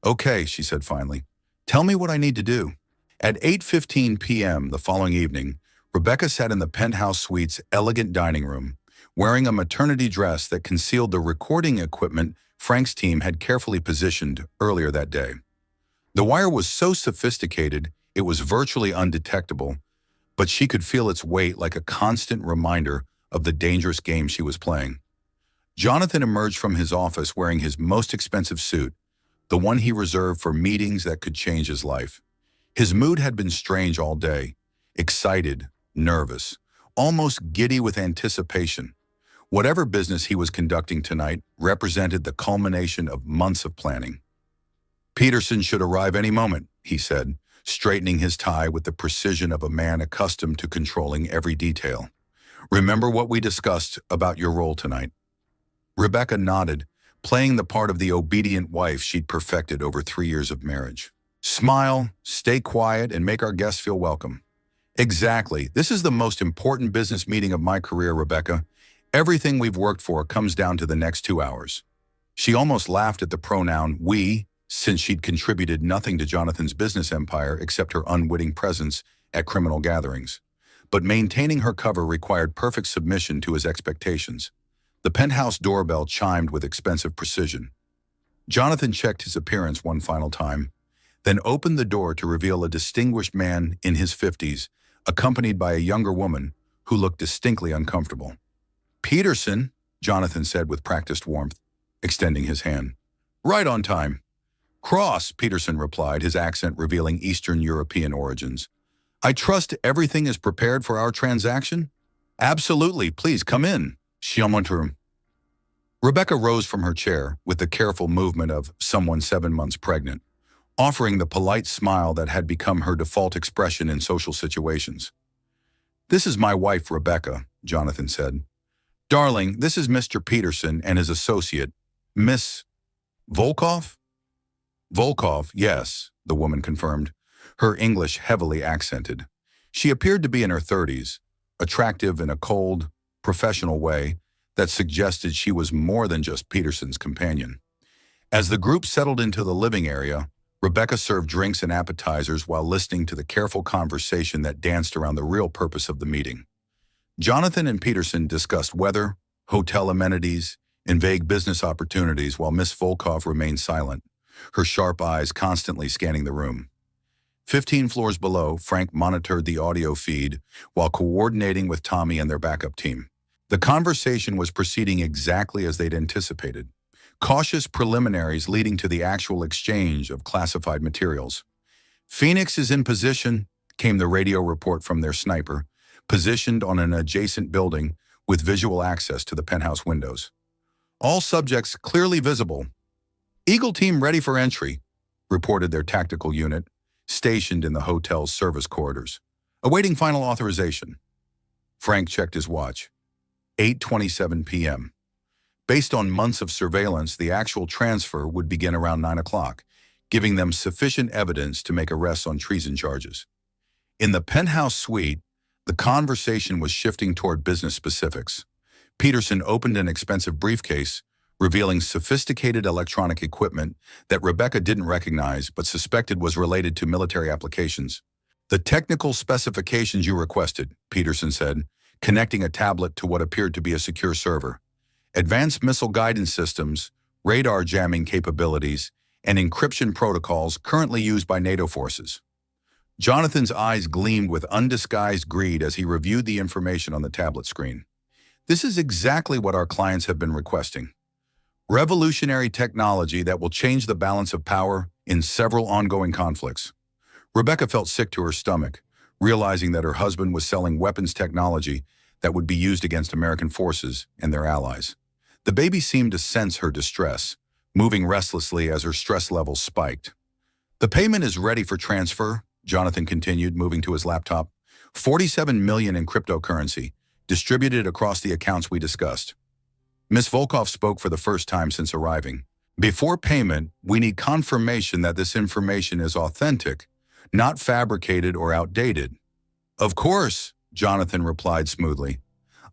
Okay, she said finally, tell me what I need to do. At 8:15 p.m. the following evening, Rebecca sat in the penthouse suite's elegant dining room, wearing a maternity dress that concealed the recording equipment Frank's team had carefully positioned earlier that day. The wire was so sophisticated, it was virtually undetectable, but she could feel its weight like a constant reminder of the dangerous game she was playing. Jonathan emerged from his office wearing his most expensive suit, the one he reserved for meetings that could change his life. His mood had been strange all day, excited, nervous, almost giddy with anticipation. Whatever business he was conducting tonight represented the culmination of months of planning. Peterson should arrive any moment, he said, straightening his tie with the precision of a man accustomed to controlling every detail. Remember what we discussed about your role tonight? Rebecca nodded, playing the part of the obedient wife she'd perfected over 3 years of marriage. Smile, stay quiet, and make our guests feel welcome. Exactly. This is the most important business meeting of my career, Rebecca. Everything we've worked for comes down to the next 2 hours. She almost laughed at the pronoun we, since she'd contributed nothing to Jonathan's business empire except her unwitting presence at criminal gatherings. But maintaining her cover required perfect submission to his expectations. The penthouse doorbell chimed with expensive precision. Jonathan checked his appearance one final time, then opened the door to reveal a distinguished man in his 50s, accompanied by a younger woman who looked distinctly uncomfortable. Peterson, Jonathan said with practiced warmth, extending his hand. Right on time. Cross, Peterson replied, his accent revealing Eastern European origins. I trust everything is prepared for our transaction? Absolutely, please come in. Shiamonturum. Rebecca rose from her chair with the careful movement of someone 7 months pregnant, offering the polite smile that had become her default expression in social situations. This is my wife, Rebecca, Jonathan said. Darling, this is Mr. Peterson and his associate, Miss Volkov? Volkov, yes, the woman confirmed, her English heavily accented. She appeared to be in her 30s, attractive in a cold, professional way that suggested she was more than just Peterson's companion. As the group settled into the living area, Rebecca served drinks and appetizers while listening to the careful conversation that danced around the real purpose of the meeting. Jonathan and Peterson discussed weather, hotel amenities, and vague business opportunities while Miss Volkov remained silent, her sharp eyes constantly scanning the room. 15 floors below, Frank monitored the audio feed while coordinating with Tommy and their backup team. The conversation was proceeding exactly as they'd anticipated. Cautious preliminaries leading to the actual exchange of classified materials. Phoenix is in position, came the radio report from their sniper, positioned on an adjacent building with visual access to the penthouse windows. All subjects clearly visible. Eagle team ready for entry, reported their tactical unit, stationed in the hotel's service corridors, awaiting final authorization. Frank checked his watch. 8:27 p.m. Based on months of surveillance, the actual transfer would begin around 9 o'clock, giving them sufficient evidence to make arrests on treason charges. In the penthouse suite, the conversation was shifting toward business specifics. Peterson opened an expensive briefcase, revealing sophisticated electronic equipment that Rebecca didn't recognize but suspected was related to military applications. The technical specifications you requested, Peterson said, connecting a tablet to what appeared to be a secure server. Advanced missile guidance systems, radar jamming capabilities, and encryption protocols currently used by NATO forces. Jonathan's eyes gleamed with undisguised greed as he reviewed the information on the tablet screen. This is exactly what our clients have been requesting. Revolutionary technology that will change the balance of power in several ongoing conflicts. Rebecca felt sick to her stomach, realizing that her husband was selling weapons technology that would be used against American forces and their allies. The baby seemed to sense her distress, moving restlessly as her stress levels spiked. The payment is ready for transfer, Jonathan continued, moving to his laptop. 47 million in cryptocurrency, distributed across the accounts we discussed. Ms. Volkov spoke for the first time since arriving. Before payment, we need confirmation that this information is authentic, not fabricated or outdated. Of course, Jonathan replied smoothly.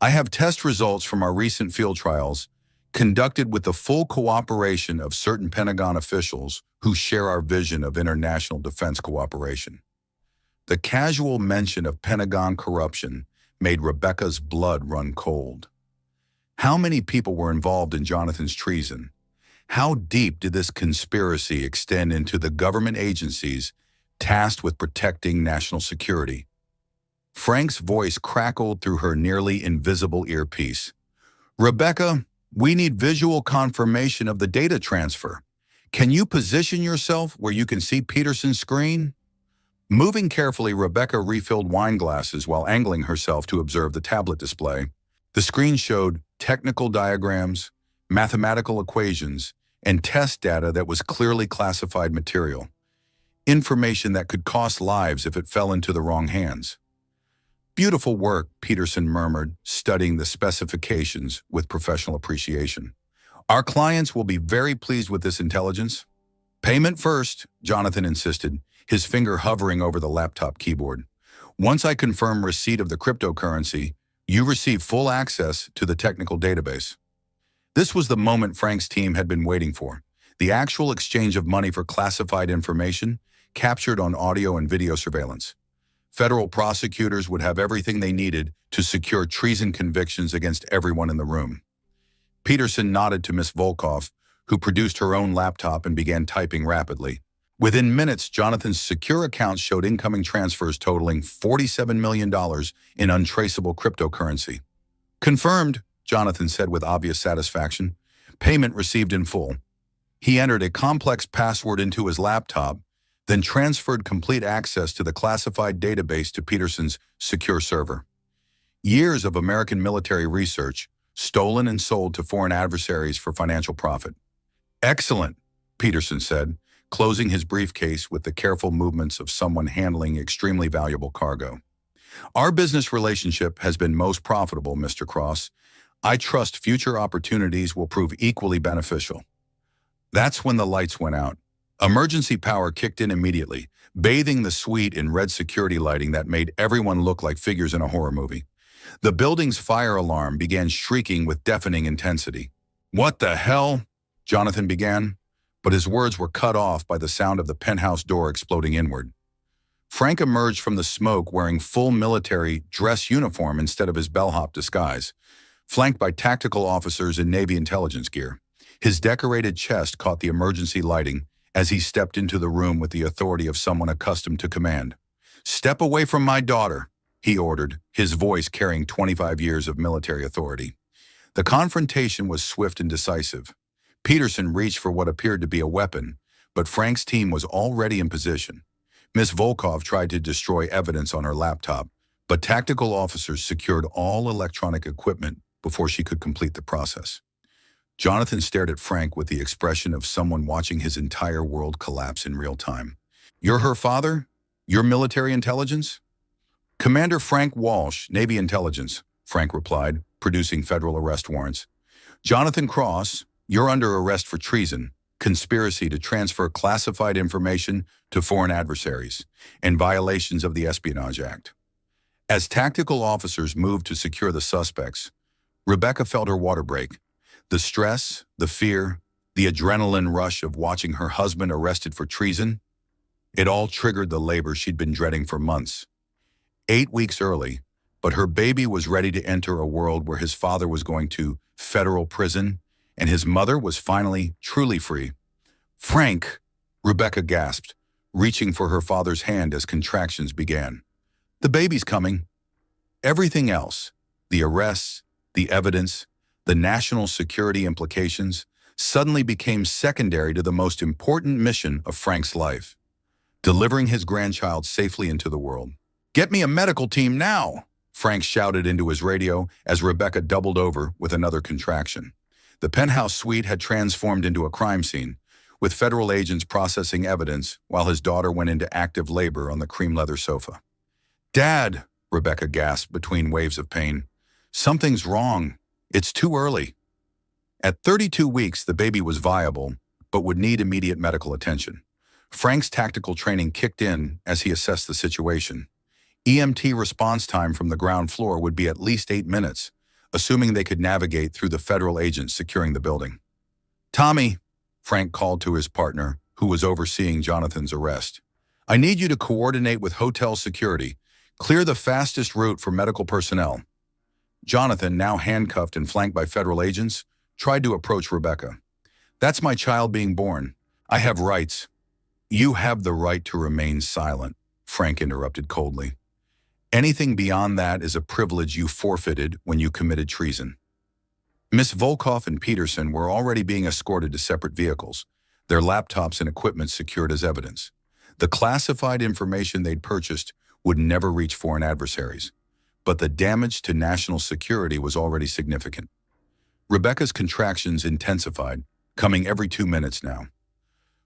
I have test results from our recent field trials, conducted with the full cooperation of certain Pentagon officials who share our vision of international defense cooperation. The casual mention of Pentagon corruption made Rebecca's blood run cold. How many people were involved in Jonathan's treason? How deep did this conspiracy extend into the government agencies tasked with protecting national security? Frank's voice crackled through her nearly invisible earpiece. Rebecca, we need visual confirmation of the data transfer. Can you position yourself where you can see Peterson's screen? Moving carefully, Rebecca refilled wine glasses while angling herself to observe the tablet display. The screen showed technical diagrams, mathematical equations, and test data that was clearly classified material. Information that could cost lives if it fell into the wrong hands. Beautiful work, Peterson murmured, studying the specifications with professional appreciation. Our clients will be very pleased with this intelligence. Payment first, Jonathan insisted, his finger hovering over the laptop keyboard. Once I confirm receipt of the cryptocurrency, you receive full access to the technical database. This was the moment Frank's team had been waiting for. The actual exchange of money for classified information captured on audio and video surveillance. Federal prosecutors would have everything they needed to secure treason convictions against everyone in the room. Peterson nodded to Miss Volkov, who produced her own laptop and began typing rapidly. Within minutes, Jonathan's secure accounts showed incoming transfers totaling $47 million in untraceable cryptocurrency. Confirmed, Jonathan said with obvious satisfaction. Payment received in full. He entered a complex password into his laptop, then transferred complete access to the classified database to Peterson's secure server. Years of American military research, stolen and sold to foreign adversaries for financial profit. Excellent, Peterson said, closing his briefcase with the careful movements of someone handling extremely valuable cargo. Our business relationship has been most profitable, Mr. Cross. I trust future opportunities will prove equally beneficial. That's when the lights went out. Emergency power kicked in immediately, bathing the suite in red security lighting that made everyone look like figures in a horror movie. The building's fire alarm began shrieking with deafening intensity. "What the hell?" Jonathan began, but his words were cut off by the sound of the penthouse door exploding inward. Frank emerged from the smoke wearing full military dress uniform instead of his bellhop disguise, flanked by tactical officers in Navy intelligence gear. His decorated chest caught the emergency lighting as he stepped into the room with the authority of someone accustomed to command. "Step away from my daughter," he ordered, his voice carrying 25 years of military authority. The confrontation was swift and decisive. Peterson reached for what appeared to be a weapon, but Frank's team was already in position. Miss Volkov tried to destroy evidence on her laptop, but tactical officers secured all electronic equipment before she could complete the process. Jonathan stared at Frank with the expression of someone watching his entire world collapse in real time. "You're her father? You're military intelligence?" "Commander Frank Walsh, Navy Intelligence," Frank replied, producing federal arrest warrants. "Jonathan Cross, you're under arrest for treason, conspiracy to transfer classified information to foreign adversaries, and violations of the Espionage Act." As tactical officers moved to secure the suspects, Rebecca felt her water break. The stress, the fear, the adrenaline rush of watching her husband arrested for treason, it all triggered the labor she'd been dreading for months. 8 weeks early, but her baby was ready to enter a world where his father was going to federal prison and his mother was finally truly free. "Frank," Rebecca gasped, reaching for her father's hand as contractions began. "The baby's coming." Everything else, the arrests, the evidence, the national security implications, suddenly became secondary to the most important mission of Frank's life, delivering his grandchild safely into the world. "Get me a medical team now," Frank shouted into his radio as Rebecca doubled over with another contraction. The penthouse suite had transformed into a crime scene, with federal agents processing evidence while his daughter went into active labor on the cream leather sofa. "Dad," Rebecca gasped between waves of pain. "Something's wrong. It's too early." At 32 weeks, the baby was viable, but would need immediate medical attention. Frank's tactical training kicked in as he assessed the situation. EMT response time from the ground floor would be at least 8 minutes, assuming they could navigate through the federal agents securing the building. "Tommy," Frank called to his partner, who was overseeing Jonathan's arrest. "I need you to coordinate with hotel security. Clear the fastest route for medical personnel." Jonathan, now handcuffed and flanked by federal agents, tried to approach Rebecca. "That's my child being born. I have rights." "You have the right to remain silent," Frank interrupted coldly. "Anything beyond that is a privilege you forfeited when you committed treason." Miss Volkov and Peterson were already being escorted to separate vehicles, their laptops and equipment secured as evidence. The classified information they'd purchased would never reach foreign adversaries, but the damage to national security was already significant. Rebecca's contractions intensified, coming every 2 minutes now.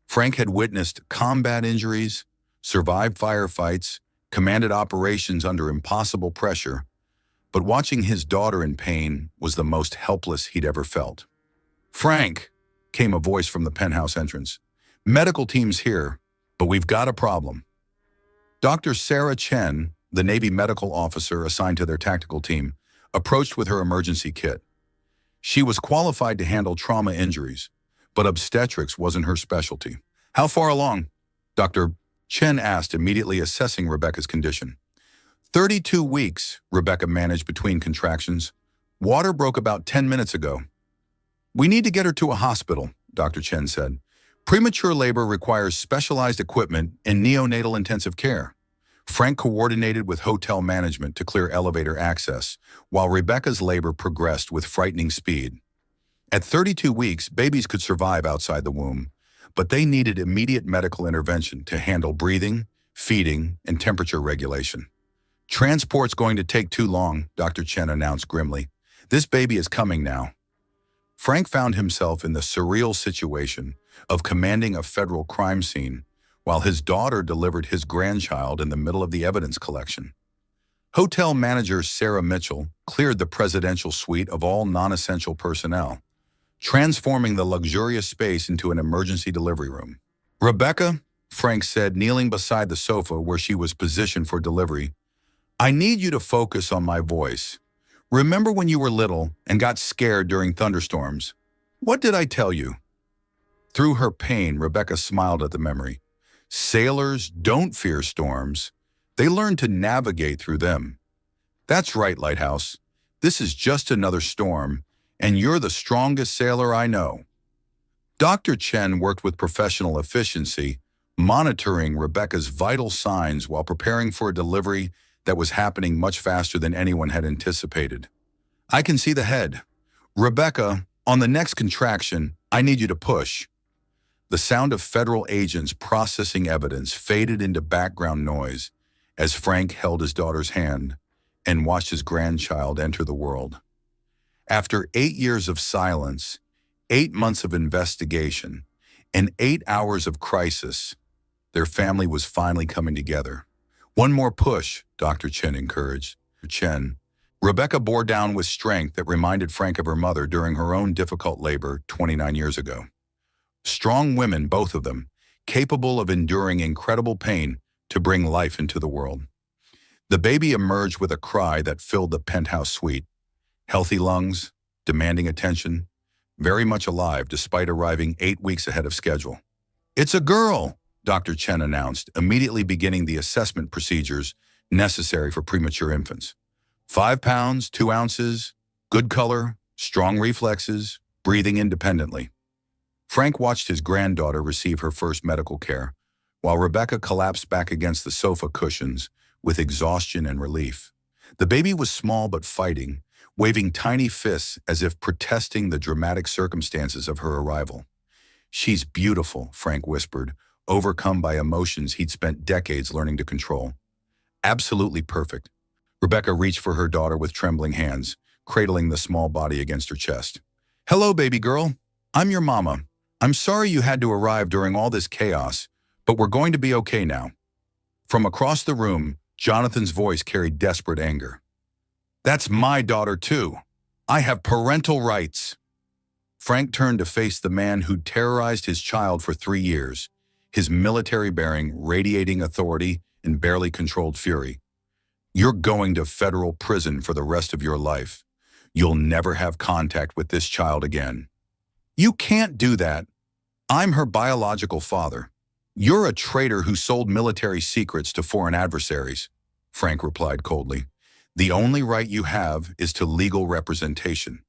Frank had witnessed combat injuries, survived firefights, commanded operations under impossible pressure, but watching his daughter in pain was the most helpless he'd ever felt. "Frank," came a voice from the penthouse entrance. "Medical team's here, but we've got a problem." Dr. Sarah Chen, the Navy medical officer assigned to their tactical team, approached with her emergency kit. She was qualified to handle trauma injuries, but obstetrics wasn't her specialty. "How far along?" Dr. Chen asked, immediately assessing Rebecca's condition. 32 weeks, Rebecca managed between contractions. "Water broke about 10 minutes ago." "We need to get her to a hospital," Dr. Chen said. "Premature labor requires specialized equipment and neonatal intensive care." Frank coordinated with hotel management to clear elevator access, while Rebecca's labor progressed with frightening speed. At 32 weeks, babies could survive outside the womb, but they needed immediate medical intervention to handle breathing, feeding, and temperature regulation. "Transport's going to take too long," Dr. Chen announced grimly. "This baby is coming now." Frank found himself in the surreal situation of commanding a federal crime scene while his daughter delivered his grandchild in the middle of the evidence collection. Hotel manager Sarah Mitchell cleared the presidential suite of all non-essential personnel, transforming the luxurious space into an emergency delivery room. "Rebecca," Frank said, kneeling beside the sofa where she was positioned for delivery, "I need you to focus on my voice. Remember when you were little and got scared during thunderstorms? What did I tell you?" Through her pain, Rebecca smiled at the memory. "Sailors don't fear storms. They learn to navigate through them." "That's right, Lighthouse. This is just another storm, and you're the strongest sailor I know." Dr. Chen worked with professional efficiency, monitoring Rebecca's vital signs while preparing for a delivery that was happening much faster than anyone had anticipated. "I can see the head. Rebecca, on the next contraction, I need you to push." The sound of federal agents processing evidence faded into background noise as Frank held his daughter's hand and watched his grandchild enter the world. After 8 years of silence, 8 months of investigation, and 8 hours of crisis, their family was finally coming together. "One more push," Dr. Chen encouraged. Rebecca bore down with strength that reminded Frank of her mother during her own difficult labor 29 years ago. Strong women, both of them, capable of enduring incredible pain to bring life into the world. The baby emerged with a cry that filled the penthouse suite. Healthy lungs, demanding attention, very much alive despite arriving 8 weeks ahead of schedule. "It's a girl," Dr. Chen announced, immediately beginning the assessment procedures necessary for premature infants. 5 pounds, 2 ounces, good color, strong reflexes, breathing independently. Frank watched his granddaughter receive her first medical care, while Rebecca collapsed back against the sofa cushions with exhaustion and relief. The baby was small but fighting, waving tiny fists as if protesting the dramatic circumstances of her arrival. "She's beautiful," Frank whispered, overcome by emotions he'd spent decades learning to control. "Absolutely perfect." Rebecca reached for her daughter with trembling hands, cradling the small body against her chest. "Hello, baby girl. I'm your mama. I'm sorry you had to arrive during all this chaos, but we're going to be okay now." From across the room, Jonathan's voice carried desperate anger. "That's my daughter too. I have parental rights." Frank turned to face the man who'd terrorized his child for 3 years, his military bearing radiating authority and barely controlled fury. "You're going to federal prison for the rest of your life. You'll never have contact with this child again." "You can't do that. I'm her biological father." "You're a traitor who sold military secrets to foreign adversaries," Frank replied coldly. "The only right you have is to legal representation."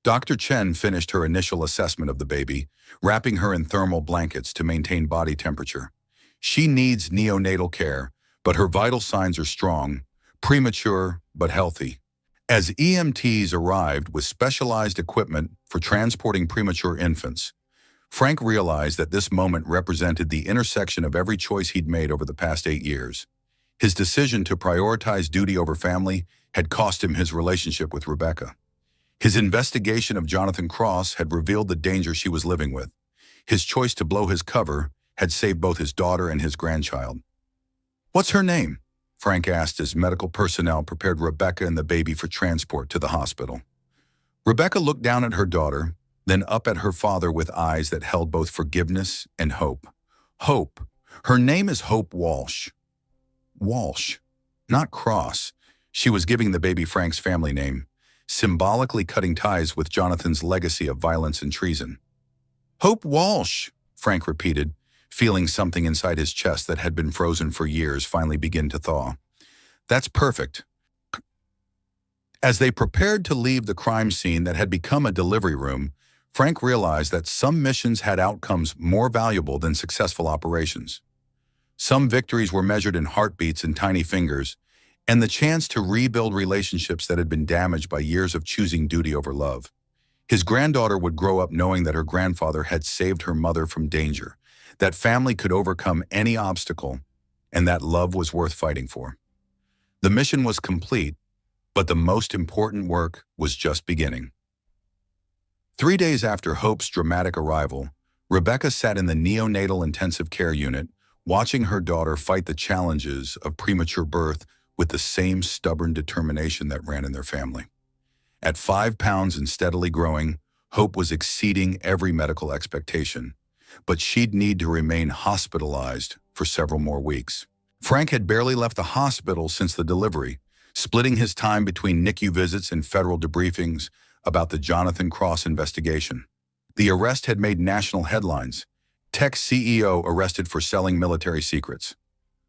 Dr. Chen finished her initial assessment of the baby, wrapping her in thermal blankets to maintain body temperature. "She needs neonatal care, but her vital signs are strong, premature but healthy." As EMTs arrived with specialized equipment for transporting premature infants, Frank realized that this moment represented the intersection of every choice he'd made over the past 8 years. His decision to prioritize duty over family had cost him his relationship with Rebecca. His investigation of Jonathan Cross had revealed the danger she was living with. His choice to blow his cover had saved both his daughter and his grandchild. "What's her name?" Frank asked as medical personnel prepared Rebecca and the baby for transport to the hospital. Rebecca looked down at her daughter, then up at her father with eyes that held both forgiveness and hope. "Hope. Her name is Hope Walsh." Walsh, not Cross. She was giving the baby Frank's family name, symbolically cutting ties with Jonathan's legacy of violence and treason. "Hope Walsh," Frank repeated, feeling something inside his chest that had been frozen for years finally begin to thaw. "That's perfect." As they prepared to leave the crime scene that had become a delivery room, Frank realized that some missions had outcomes more valuable than successful operations. Some victories were measured in heartbeats and tiny fingers, and the chance to rebuild relationships that had been damaged by years of choosing duty over love. His granddaughter would grow up knowing that her grandfather had saved her mother from danger, that family could overcome any obstacle, and that love was worth fighting for. The mission was complete, but the most important work was just beginning. 3 days after Hope's dramatic arrival, Rebecca sat in the neonatal intensive care unit, watching her daughter fight the challenges of premature birth with the same stubborn determination that ran in their family. At 5 pounds and steadily growing, Hope was exceeding every medical expectation, but she'd need to remain hospitalized for several more weeks. Frank had barely left the hospital since the delivery, splitting his time between NICU visits and federal debriefings about the Jonathan Cross investigation. The arrest had made national headlines. Tech CEO arrested for selling military secrets.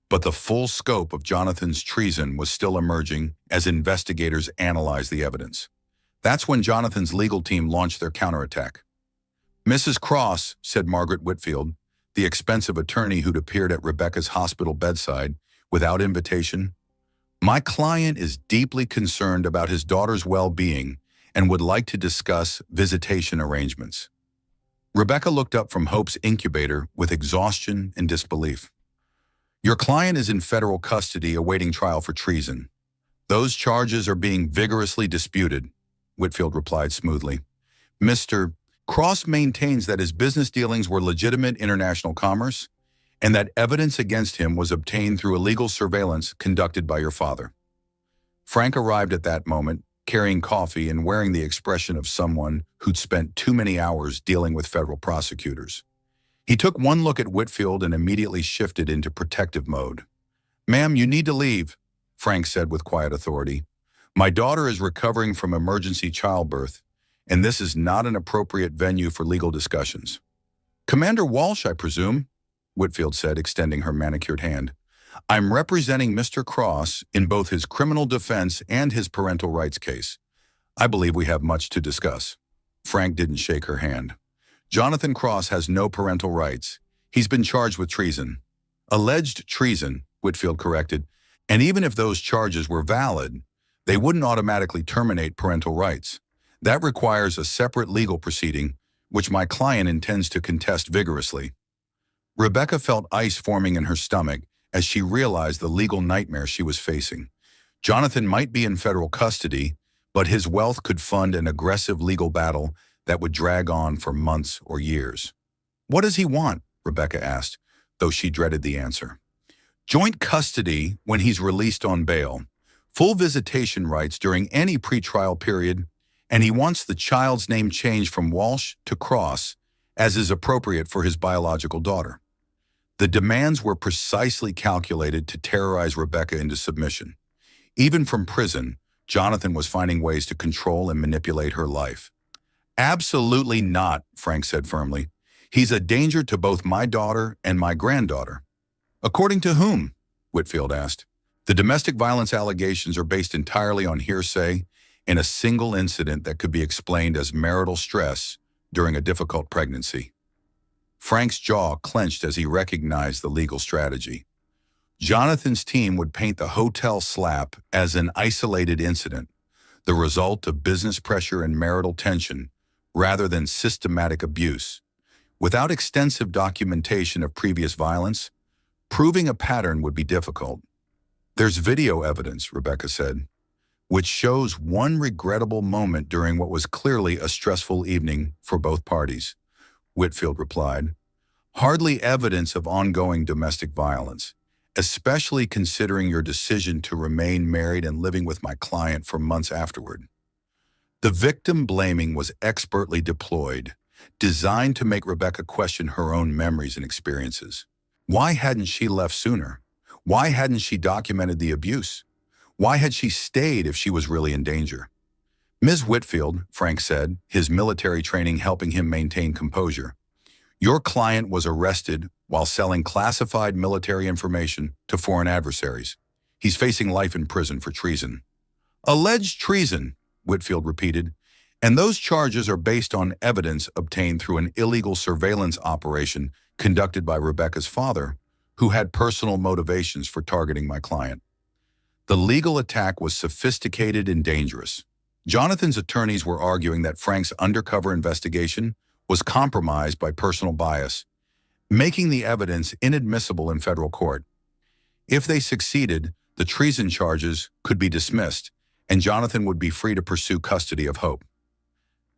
But the full scope of Jonathan's treason was still emerging as investigators analyzed the evidence. That's when Jonathan's legal team launched their counterattack. "Mrs. Cross," said Margaret Whitfield, the expensive attorney who'd appeared at Rebecca's hospital bedside without invitation, "my client is deeply concerned about his daughter's well-being and would like to discuss visitation arrangements." Rebecca looked up from Hope's incubator with exhaustion and disbelief. "Your client is in federal custody awaiting trial for treason. Those charges are being vigorously disputed," Whitfield replied smoothly. "Mr. Cross maintains that his business dealings were legitimate international commerce and that evidence against him was obtained through illegal surveillance conducted by your father." Frank arrived at that moment, carrying coffee and wearing the expression of someone who'd spent too many hours dealing with federal prosecutors. He took one look at Whitfield and immediately shifted into protective mode. "Ma'am, you need to leave," Frank said with quiet authority. "My daughter is recovering from emergency childbirth, and this is not an appropriate venue for legal discussions." "Commander Walsh, I presume," Whitfield said, extending her manicured hand. "I'm representing Mr. Cross in both his criminal defense and his parental rights case. I believe we have much to discuss." Frank didn't shake her hand. "Jonathan Cross has no parental rights. He's been charged with treason." "Alleged treason," Whitfield corrected, "and even if those charges were valid, they wouldn't automatically terminate parental rights. That requires a separate legal proceeding, which my client intends to contest vigorously." Rebecca felt ice forming in her stomach as she realized the legal nightmare she was facing. Jonathan might be in federal custody, but his wealth could fund an aggressive legal battle that would drag on for months or years. "What does he want?" Rebecca asked, though she dreaded the answer. "Joint custody when he's released on bail, full visitation rights during any pretrial period, and he wants the child's name changed from Walsh to Cross, as is appropriate for his biological daughter." The demands were precisely calculated to terrorize Rebecca into submission. Even from prison, Jonathan was finding ways to control and manipulate her life. "Absolutely not," Frank said firmly. "He's a danger to both my daughter and my granddaughter." "According to whom?" Whitfield asked. "The domestic violence allegations are based entirely on hearsay and a single incident that could be explained as marital stress during a difficult pregnancy." Frank's jaw clenched as he recognized the legal strategy. Jonathan's team would paint the hotel slap as an isolated incident, the result of business pressure and marital tension, rather than systematic abuse. Without extensive documentation of previous violence, proving a pattern would be difficult. "There's video evidence," Rebecca said, "which shows one regrettable moment during what was clearly a stressful evening for both parties," Whitfield replied. "Hardly evidence of ongoing domestic violence, especially considering your decision to remain married and living with my client for months afterward." The victim blaming was expertly deployed, designed to make Rebecca question her own memories and experiences. Why hadn't she left sooner? Why hadn't she documented the abuse? Why had she stayed if she was really in danger? "Ms. Whitfield," Frank said, his military training helping him maintain composure, "your client was arrested while selling classified military information to foreign adversaries. He's facing life in prison for treason." "Alleged treason," Whitfield repeated, "and those charges are based on evidence obtained through an illegal surveillance operation conducted by Rebecca's father, who had personal motivations for targeting my client." The legal attack was sophisticated and dangerous. Jonathan's attorneys were arguing that Frank's undercover investigation was compromised by personal bias, making the evidence inadmissible in federal court. If they succeeded, the treason charges could be dismissed, and Jonathan would be free to pursue custody of Hope.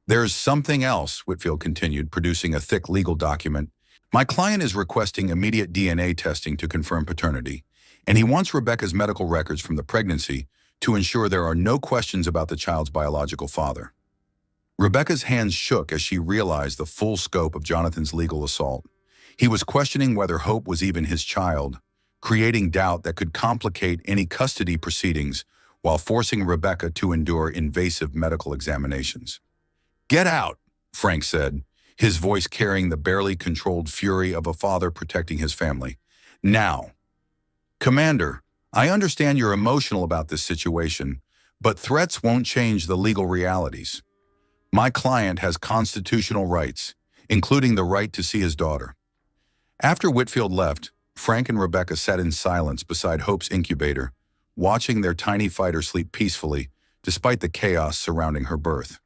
"There's something else," Whitfield continued, producing a thick legal document. "My client is requesting immediate DNA testing to confirm paternity, and he wants Rebecca's medical records from the pregnancy to ensure there are no questions about the child's biological father." Rebecca's hands shook as she realized the full scope of Jonathan's legal assault. He was questioning whether Hope was even his child, creating doubt that could complicate any custody proceedings while forcing Rebecca to endure invasive medical examinations. "Get out," Frank said, his voice carrying the barely controlled fury of a father protecting his family. "Now." "Commander, I understand you're emotional about this situation, but threats won't change the legal realities. My client has constitutional rights, including the right to see his daughter." After Whitfield left, Frank and Rebecca sat in silence beside Hope's incubator, watching their tiny fighter sleep peacefully despite the chaos surrounding her birth.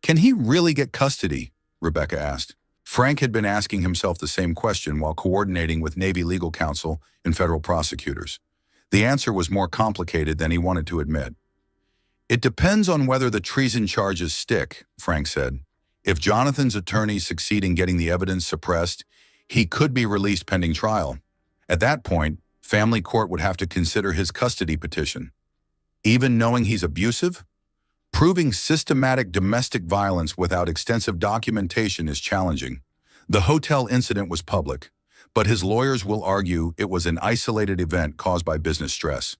"Can he really get custody?" Rebecca asked. Frank had been asking himself the same question while coordinating with Navy legal counsel and federal prosecutors. The answer was more complicated than he wanted to admit. "It depends on whether the treason charges stick," Frank said. "If Jonathan's attorneys succeed in getting the evidence suppressed, he could be released pending trial. At that point, family court would have to consider his custody petition. Even knowing he's abusive? Proving systematic domestic violence without extensive documentation is challenging. The hotel incident was public, but his lawyers will argue it was an isolated event caused by business stress."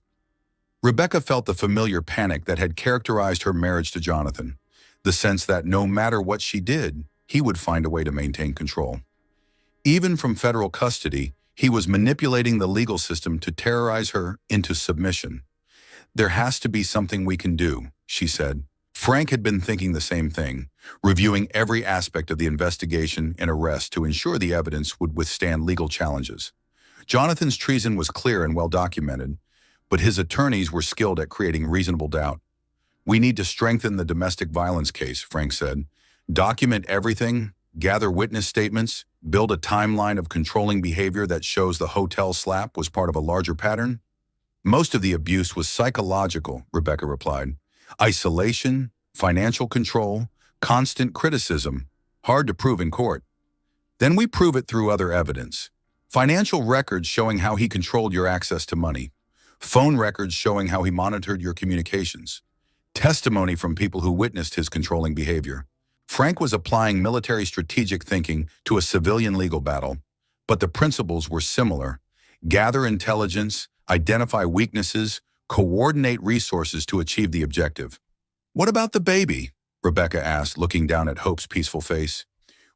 Rebecca felt the familiar panic that had characterized her marriage to Jonathan, the sense that no matter what she did, he would find a way to maintain control. Even from federal custody, he was manipulating the legal system to terrorize her into submission. "There has to be something we can do," she said. Frank had been thinking the same thing, reviewing every aspect of the investigation and arrest to ensure the evidence would withstand legal challenges. Jonathan's treason was clear and well documented, but his attorneys were skilled at creating reasonable doubt. "We need to strengthen the domestic violence case," Frank said. "Document everything, gather witness statements, build a timeline of controlling behavior that shows the hotel slap was part of a larger pattern." "Most of the abuse was psychological," Rebecca replied. "Isolation, financial control, constant criticism, hard to prove in court. Then we prove it through other evidence. Financial records showing how he controlled your access to money. Phone records showing how he monitored your communications. Testimony from people who witnessed his controlling behavior." Frank was applying military strategic thinking to a civilian legal battle, but the principles were similar. Gather intelligence, identify weaknesses, coordinate resources to achieve the objective. "What about the baby?" Rebecca asked, looking down at Hope's peaceful face.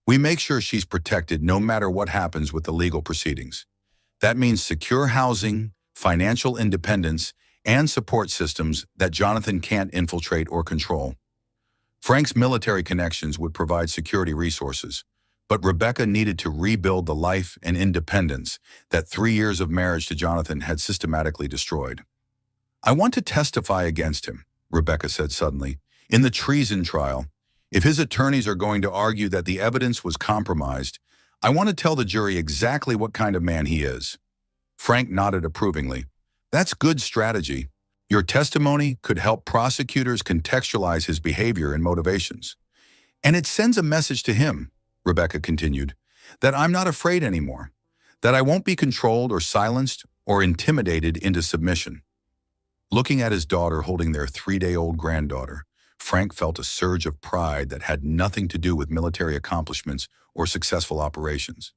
"We make sure she's protected no matter what happens with the legal proceedings. That means secure housing, financial independence, and support systems that Jonathan can't infiltrate or control." Frank's military connections would provide security resources, but Rebecca needed to rebuild the life and independence that 3 years of marriage to Jonathan had systematically destroyed. "I want to testify against him," Rebecca said suddenly, "in the treason trial. If his attorneys are going to argue that the evidence was compromised, I want to tell the jury exactly what kind of man he is." Frank nodded approvingly. "That's good strategy. Your testimony could help prosecutors contextualize his behavior and motivations. And it sends a message to him," Rebecca continued, "that I'm not afraid anymore, that I won't be controlled or silenced or intimidated into submission." Looking at his daughter holding their 3-day-old granddaughter, Frank felt a surge of pride that had nothing to do with military accomplishments or successful operations.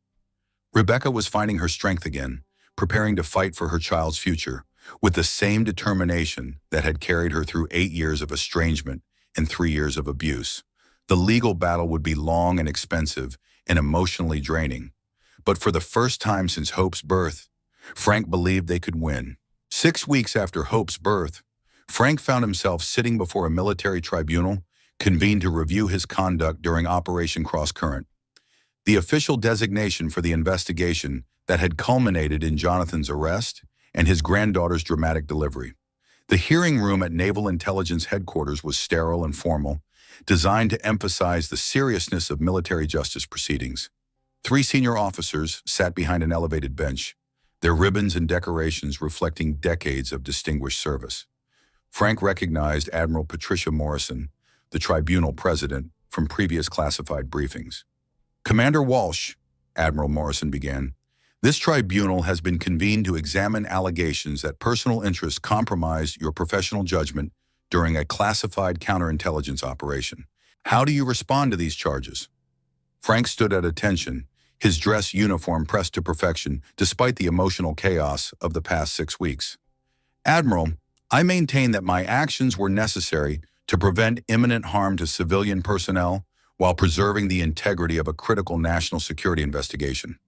Rebecca was finding her strength again, preparing to fight for her child's future, with the same determination that had carried her through 8 years of estrangement and 3 years of abuse. The legal battle would be long and expensive and emotionally draining, but for the first time since Hope's birth, Frank believed they could win. 6 weeks after Hope's birth, Frank found himself sitting before a military tribunal convened to review his conduct during Operation Crosscurrent, the official designation for the investigation that had culminated in Jonathan's arrest and his granddaughter's dramatic delivery. The hearing room at Naval Intelligence Headquarters was sterile and formal, designed to emphasize the seriousness of military justice proceedings. 3 senior officers sat behind an elevated bench, their ribbons and decorations reflecting decades of distinguished service. Frank recognized Admiral Patricia Morrison, the tribunal president, from previous classified briefings. "Commander Walsh," Admiral Morrison began, "this tribunal has been convened to examine allegations that personal interests compromised your professional judgment during a classified counterintelligence operation. How do you respond to these charges?" Frank stood at attention, his dress uniform pressed to perfection despite the emotional chaos of the past 6 weeks. "Admiral, I maintain that my actions were necessary to prevent imminent harm to civilian personnel while preserving the integrity of a critical national security investigation."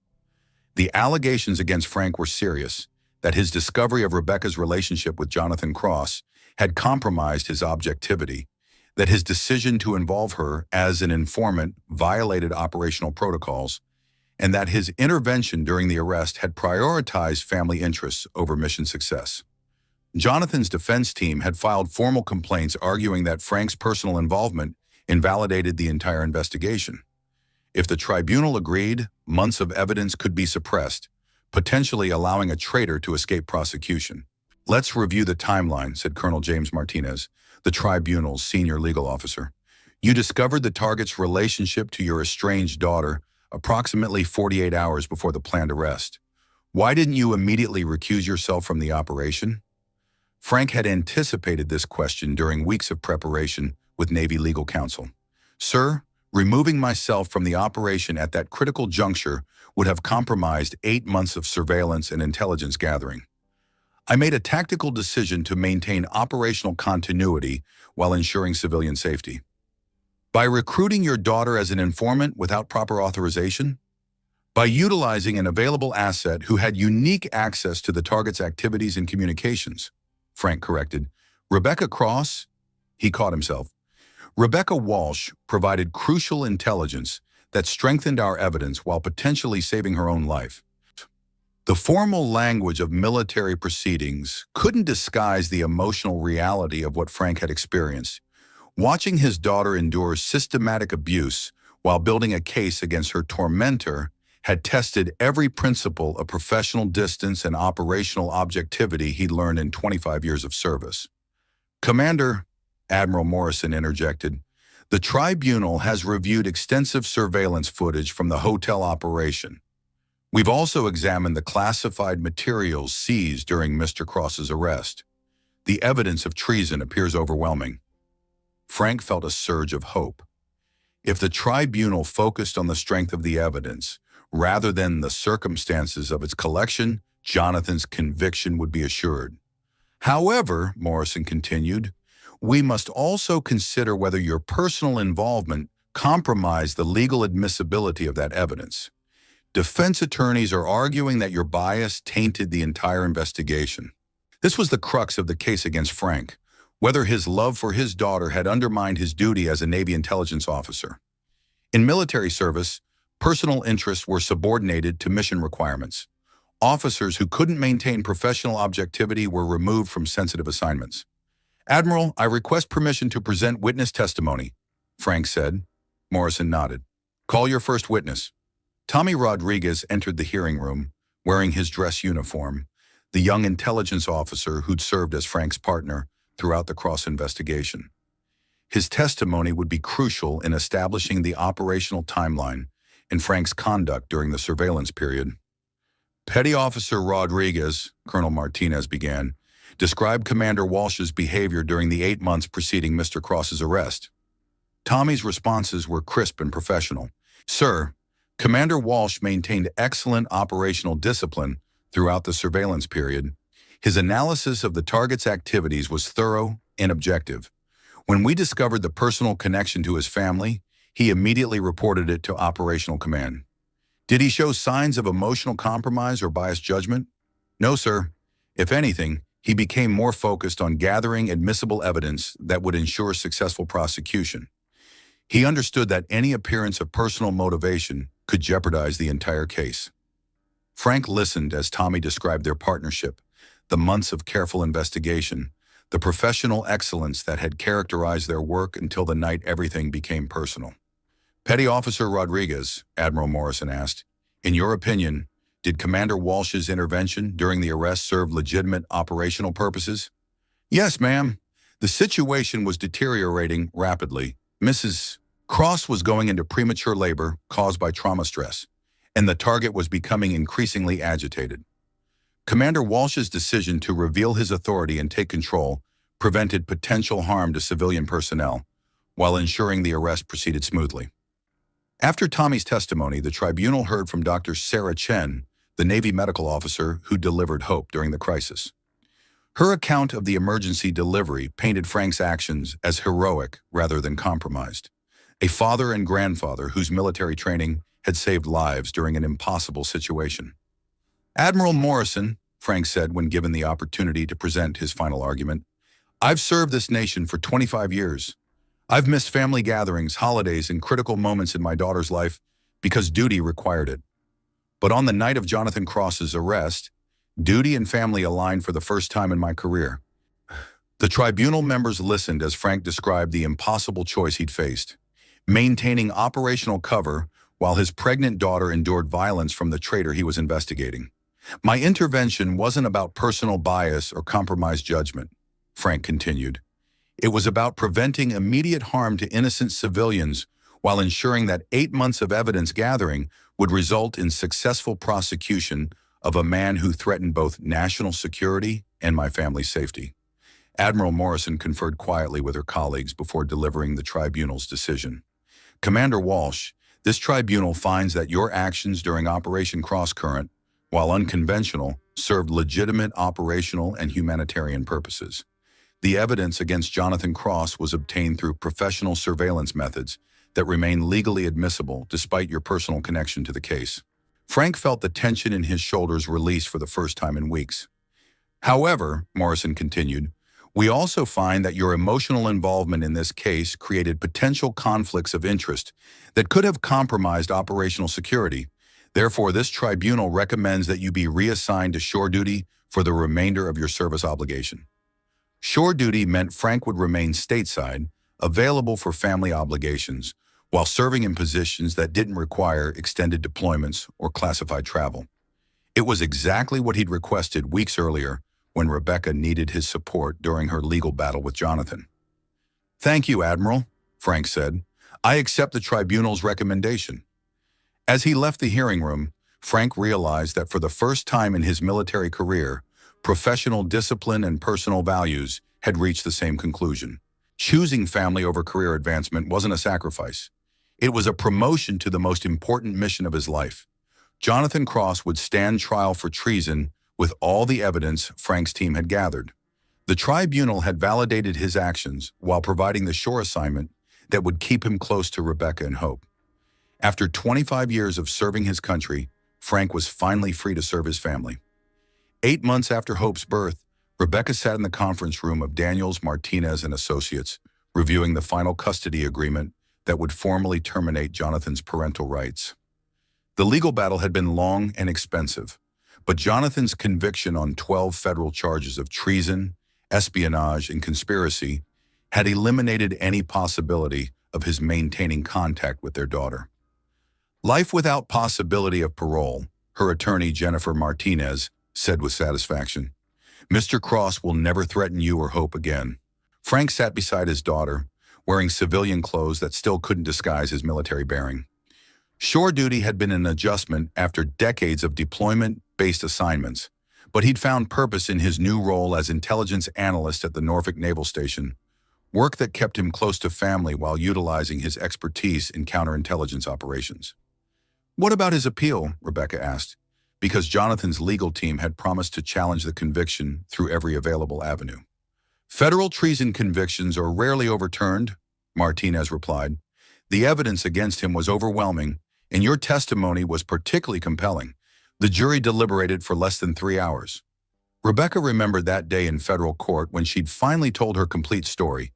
The allegations against Frank were serious, that his discovery of Rebecca's relationship with Jonathan Cross had compromised his objectivity, that his decision to involve her as an informant violated operational protocols, and that his intervention during the arrest had prioritized family interests over mission success. Jonathan's defense team had filed formal complaints arguing that Frank's personal involvement invalidated the entire investigation. If the tribunal agreed, months of evidence could be suppressed, potentially allowing a traitor to escape prosecution. "Let's review the timeline," said Colonel James Martinez, the tribunal's senior legal officer. "You discovered the target's relationship to your estranged daughter approximately 48 hours before the planned arrest. Why didn't you immediately recuse yourself from the operation?" Frank had anticipated this question during weeks of preparation with Navy legal counsel. "Sir, removing myself from the operation at that critical juncture would have compromised 8 months of surveillance and intelligence gathering. I made a tactical decision to maintain operational continuity while ensuring civilian safety." "By recruiting your daughter as an informant without proper authorization?" "By utilizing an available asset who had unique access to the target's activities and communications," Frank corrected. "Rebecca Cross?" He caught himself. "Rebecca Walsh provided crucial intelligence that strengthened our evidence while potentially saving her own life." The formal language of military proceedings couldn't disguise the emotional reality of what Frank had experienced. Watching his daughter endure systematic abuse while building a case against her tormentor had tested every principle of professional distance and operational objectivity he'd learned in 25 years of service. "Commander," Admiral Morrison interjected, "the tribunal has reviewed extensive surveillance footage from the hotel operation. We've also examined the classified materials seized during Mr. Cross's arrest. The evidence of treason appears overwhelming." Frank felt a surge of hope. If the tribunal focused on the strength of the evidence, rather than the circumstances of its collection, Jonathan's conviction would be assured. "However," Morrison continued, "we must also consider whether your personal involvement compromised the legal admissibility of that evidence. Defense attorneys are arguing that your bias tainted the entire investigation." This was the crux of the case against Frank, whether his love for his daughter had undermined his duty as a Navy intelligence officer. In military service, personal interests were subordinated to mission requirements. Officers who couldn't maintain professional objectivity were removed from sensitive assignments. "Admiral, I request permission to present witness testimony," Frank said. Morrison nodded. "Call your first witness." Tommy Rodriguez entered the hearing room, wearing his dress uniform, the young intelligence officer who'd served as Frank's partner throughout the Cross investigation. His testimony would be crucial in establishing the operational timeline and Frank's conduct during the surveillance period. "Petty Officer Rodriguez," Colonel Martinez began, "described Commander Walsh's behavior during the 8 months preceding Mr. Cross's arrest." Tommy's responses were crisp and professional. "Sir, Commander Walsh maintained excellent operational discipline throughout the surveillance period. His analysis of the target's activities was thorough and objective. When we discovered the personal connection to his family, he immediately reported it to operational command." "Did he show signs of emotional compromise or biased judgment?" "No, sir. If anything, he became more focused on gathering admissible evidence that would ensure successful prosecution. He understood that any appearance of personal motivation could jeopardize the entire case." Frank listened as Tommy described their partnership, the months of careful investigation, the professional excellence that had characterized their work until the night everything became personal. Petty Officer Rodriguez, Admiral Morrison asked, in your opinion, did Commander Walsh's intervention during the arrest serve legitimate operational purposes? Yes, ma'am. The situation was deteriorating rapidly. Mrs. Cross was going into premature labor caused by trauma stress, and the target was becoming increasingly agitated. Commander Walsh's decision to reveal his authority and take control prevented potential harm to civilian personnel, while ensuring the arrest proceeded smoothly. After Tommy's testimony, the tribunal heard from Dr. Sarah Chen, the Navy medical officer who delivered hope during the crisis. Her account of the emergency delivery painted Frank's actions as heroic rather than compromised. A father and grandfather whose military training had saved lives during an impossible situation. Admiral Morrison, Frank said when given the opportunity to present his final argument, I've served this nation for 25 years. I've missed family gatherings, holidays, and critical moments in my daughter's life because duty required it. But on the night of Jonathan Cross's arrest, duty and family aligned for the first time in my career. The tribunal members listened as Frank described the impossible choice he'd faced, maintaining operational cover while his pregnant daughter endured violence from the traitor he was investigating. My intervention wasn't about personal bias or compromised judgment, Frank continued. It was about preventing immediate harm to innocent civilians while ensuring that 8 months of evidence gathering would result in successful prosecution of a man who threatened both national security and my family's safety. Admiral Morrison conferred quietly with her colleagues before delivering the tribunal's decision. Commander Walsh, this tribunal finds that your actions during Operation Crosscurrent, while unconventional, served legitimate operational and humanitarian purposes. The evidence against Jonathan Cross was obtained through professional surveillance methods that remain legally admissible despite your personal connection to the case. Frank felt the tension in his shoulders release for the first time in weeks. However, Morrison continued, we also find that your emotional involvement in this case created potential conflicts of interest that could have compromised operational security. Therefore, this tribunal recommends that you be reassigned to shore duty for the remainder of your service obligation. Shore duty meant Frank would remain stateside, available for family obligations, while serving in positions that didn't require extended deployments or classified travel. It was exactly what he'd requested weeks earlier when Rebecca needed his support during her legal battle with Jonathan. Thank you, Admiral, Frank said. I accept the tribunal's recommendation. As he left the hearing room, Frank realized that for the first time in his military career, professional discipline and personal values had reached the same conclusion. Choosing family over career advancement wasn't a sacrifice. It was a promotion to the most important mission of his life. Jonathan Cross would stand trial for treason with all the evidence Frank's team had gathered. The tribunal had validated his actions while providing the shore assignment that would keep him close to Rebecca and Hope. After 25 years of serving his country, Frank was finally free to serve his family. 8 months after Hope's birth, Rebecca sat in the conference room of Daniels, Martinez and Associates, reviewing the final custody agreement that would formally terminate Jonathan's parental rights. The legal battle had been long and expensive, but Jonathan's conviction on 12 federal charges of treason, espionage, and conspiracy had eliminated any possibility of his maintaining contact with their daughter. Life without possibility of parole, her attorney Jennifer Martinez said with satisfaction. Mr. Cross will never threaten you or Hope again. Frank sat beside his daughter, wearing civilian clothes that still couldn't disguise his military bearing. Shore duty had been an adjustment after decades of deployment-based assignments, but he'd found purpose in his new role as intelligence analyst at the Norfolk Naval Station, work that kept him close to family while utilizing his expertise in counterintelligence operations. What about his appeal? Rebecca asked, because Jonathan's legal team had promised to challenge the conviction through every available avenue. Federal treason convictions are rarely overturned, Martinez replied. The evidence against him was overwhelming, and your testimony was particularly compelling. The jury deliberated for less than 3 hours. Rebecca remembered that day in federal court when she'd finally told her complete story.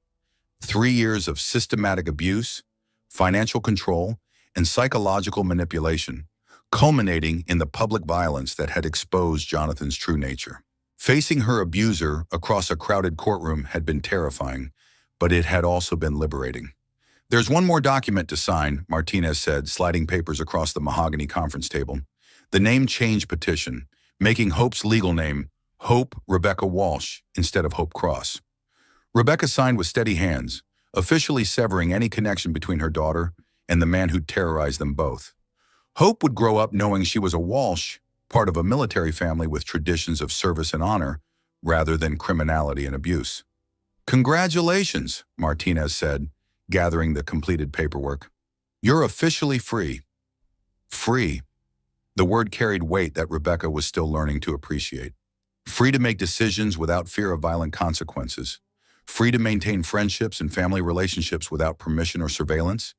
3 years of systematic abuse, financial control, and psychological manipulation, culminating in the public violence that had exposed Jonathan's true nature. Facing her abuser across a crowded courtroom had been terrifying, but it had also been liberating. "There's one more document to sign," Martinez said, sliding papers across the mahogany conference table. The name change petition, making Hope's legal name Hope Rebecca Walsh instead of Hope Cross. Rebecca signed with steady hands, officially severing any connection between her daughter and the man who terrorized them both. Hope would grow up knowing she was a Walsh, part of a military family with traditions of service and honor, rather than criminality and abuse. "Congratulations," Martinez said, gathering the completed paperwork. "You're officially free." Free. The word carried weight that Rebecca was still learning to appreciate. Free to make decisions without fear of violent consequences. Free to maintain friendships and family relationships without permission or surveillance.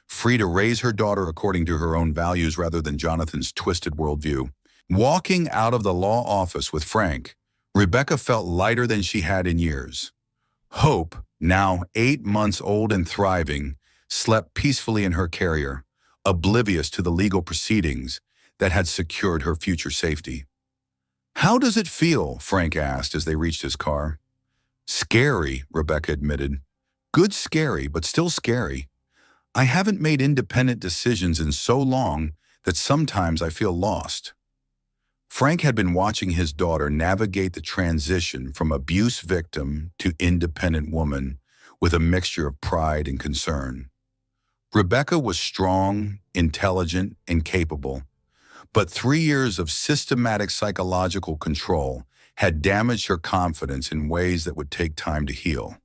Free to raise her daughter according to her own values rather than Jonathan's twisted worldview. Walking out of the law office with Frank, Rebecca felt lighter than she had in years. Hope, now 8 months old and thriving, slept peacefully in her carrier, oblivious to the legal proceedings that had secured her future safety. "How does it feel?" Frank asked as they reached his car. "Scary," Rebecca admitted. "Good scary, but still scary. I haven't made independent decisions in so long that sometimes I feel lost." Frank had been watching his daughter navigate the transition from abuse victim to independent woman with a mixture of pride and concern. Rebecca was strong, intelligent, and capable, but 3 years of systematic psychological control had damaged her confidence in ways that would take time to heal.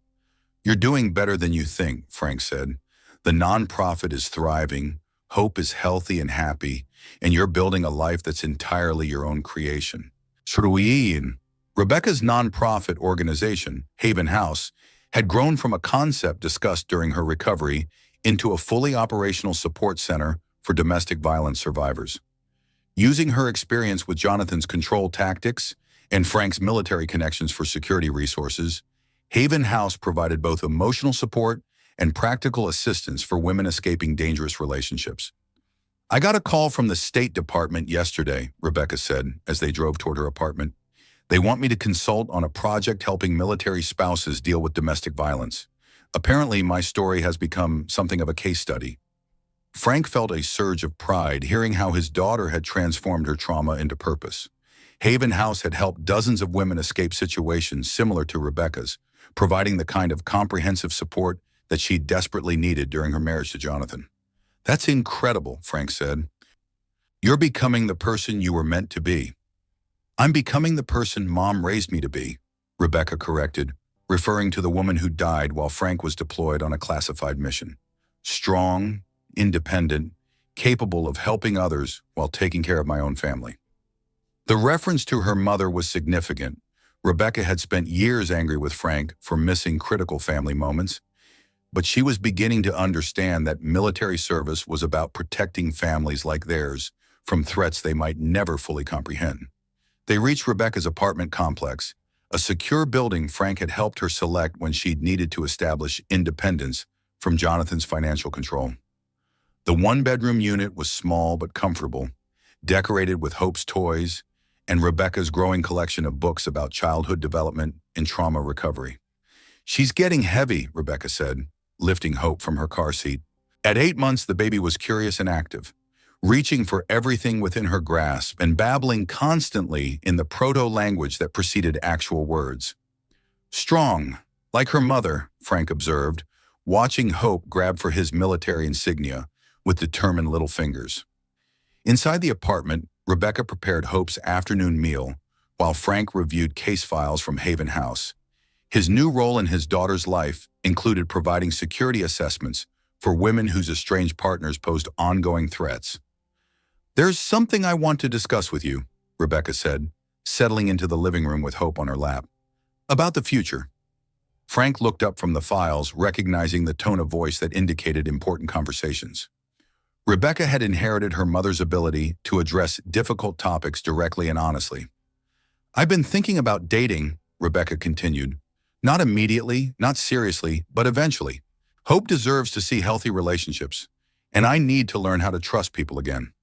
"You're doing better than you think," Frank said. "The nonprofit is thriving, Hope is healthy and happy, and you're building a life that's entirely your own creation." Shruyin. Rebecca's nonprofit organization, Haven House, had grown from a concept discussed during her recovery into a fully operational support center for domestic violence survivors. Using her experience with Jonathan's control tactics and Frank's military connections for security resources, Haven House provided both emotional support and practical assistance for women escaping dangerous relationships. "I got a call from the State Department yesterday," Rebecca said as they drove toward her apartment. "They want me to consult on a project helping military spouses deal with domestic violence. Apparently, my story has become something of a case study." Frank felt a surge of pride hearing how his daughter had transformed her trauma into purpose. Haven House had helped dozens of women escape situations similar to Rebecca's, providing the kind of comprehensive support that she desperately needed during her marriage to Jonathan. "That's incredible," Frank said. "You're becoming the person you were meant to be." "I'm becoming the person Mom raised me to be," Rebecca corrected, referring to the woman who died while Frank was deployed on a classified mission. "Strong, independent, capable of helping others while taking care of my own family." The reference to her mother was significant. Rebecca had spent years angry with Frank for missing critical family moments, but she was beginning to understand that military service was about protecting families like theirs from threats they might never fully comprehend. They reached Rebecca's apartment complex, a secure building Frank had helped her select when she'd needed to establish independence from Jonathan's financial control. The one-bedroom unit was small but comfortable, decorated with Hope's toys and Rebecca's growing collection of books about childhood development and trauma recovery. "She's getting heavy," Rebecca said, lifting Hope from her car seat. At 8 months, the baby was curious and active, reaching for everything within her grasp and babbling constantly in the proto-language that preceded actual words. "Strong, like her mother," Frank observed, watching Hope grab for his military insignia with determined little fingers. Inside the apartment, Rebecca prepared Hope's afternoon meal while Frank reviewed case files from Haven House. His new role in his daughter's life included providing security assessments for women whose estranged partners posed ongoing threats. "There's something I want to discuss with you," Rebecca said, settling into the living room with Hope on her lap. "About the future." Frank looked up from the files, recognizing the tone of voice that indicated important conversations. Rebecca had inherited her mother's ability to address difficult topics directly and honestly. "I've been thinking about dating," Rebecca continued. "Not immediately, not seriously, but eventually. Hope deserves to see healthy relationships, and I need to learn how to trust people again."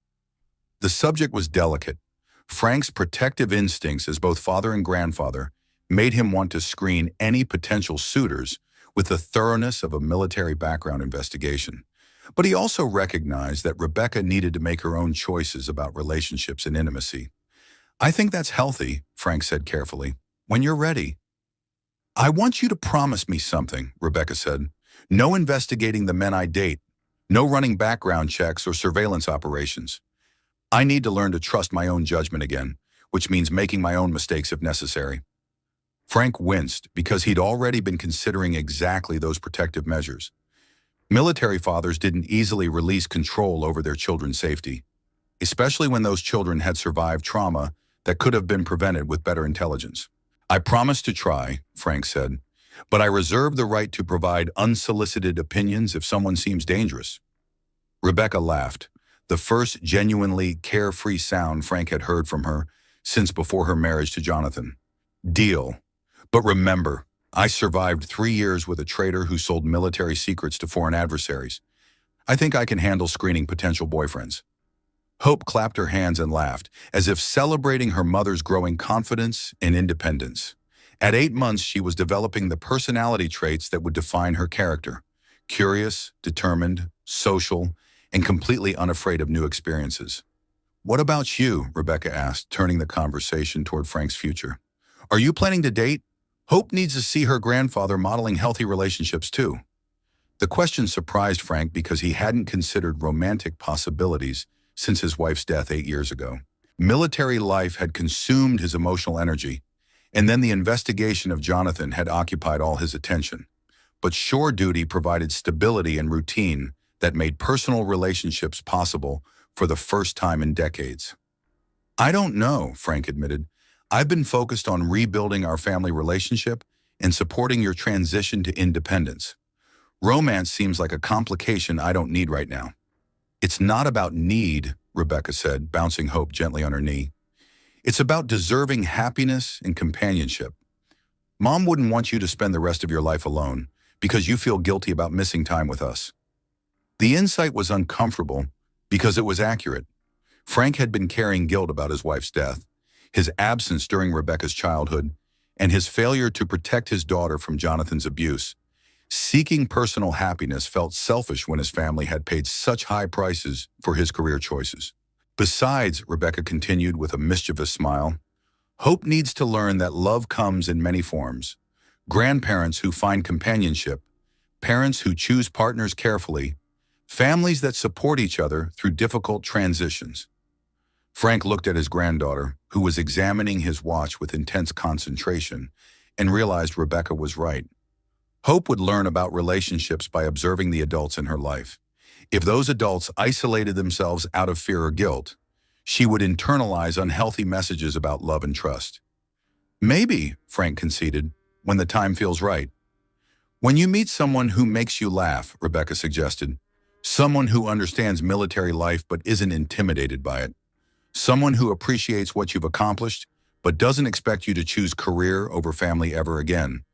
The subject was delicate. Frank's protective instincts as both father and grandfather made him want to screen any potential suitors with the thoroughness of a military background investigation. But he also recognized that Rebecca needed to make her own choices about relationships and intimacy. "I think that's healthy," Frank said carefully. "When you're ready." "I want you to promise me something," Rebecca said. "No investigating the men I date. No running background checks or surveillance operations. I need to learn to trust my own judgment again, which means making my own mistakes if necessary." Frank winced because he'd already been considering exactly those protective measures. Military fathers didn't easily release control over their children's safety, especially when those children had survived trauma that could have been prevented with better intelligence. "I promise to try," Frank said, "but I reserve the right to provide unsolicited opinions if someone seems dangerous." Rebecca laughed, the first genuinely carefree sound Frank had heard from her since before her marriage to Jonathan. "Deal. But remember, I survived 3 years with a traitor who sold military secrets to foreign adversaries. I think I can handle screening potential boyfriends." Hope clapped her hands and laughed, as if celebrating her mother's growing confidence and independence. At 8 months, she was developing the personality traits that would define her character: curious, determined, social, and completely unafraid of new experiences. "What about you?" Rebecca asked, turning the conversation toward Frank's future. "Are you planning to date? Hope needs to see her grandfather modeling healthy relationships too." The question surprised Frank because he hadn't considered romantic possibilities since his wife's death 8 years ago. Military life had consumed his emotional energy, and then the investigation of Jonathan had occupied all his attention. But shore duty provided stability and routine that made personal relationships possible for the first time in decades. "I don't know," Frank admitted. "I've been focused on rebuilding our family relationship and supporting your transition to independence. Romance seems like a complication I don't need right now." "It's not about need," Rebecca said, bouncing Hope gently on her knee. "It's about deserving happiness and companionship. Mom wouldn't want you to spend the rest of your life alone because you feel guilty about missing time with us." The insight was uncomfortable because it was accurate. Frank had been carrying guilt about his wife's death, his absence during Rebecca's childhood, and his failure to protect his daughter from Jonathan's abuse. Seeking personal happiness felt selfish when his family had paid such high prices for his career choices. "Besides," Rebecca continued with a mischievous smile, "Hope needs to learn that love comes in many forms. Grandparents who find companionship, parents who choose partners carefully, families that support each other through difficult transitions." Frank looked at his granddaughter, who was examining his watch with intense concentration, and realized Rebecca was right. Hope would learn about relationships by observing the adults in her life. If those adults isolated themselves out of fear or guilt, she would internalize unhealthy messages about love and trust. "Maybe," Frank conceded, "when the time feels right." "When you meet someone who makes you laugh," Rebecca suggested. "Someone who understands military life but isn't intimidated by it. Someone who appreciates what you've accomplished but doesn't expect you to choose career over family ever again."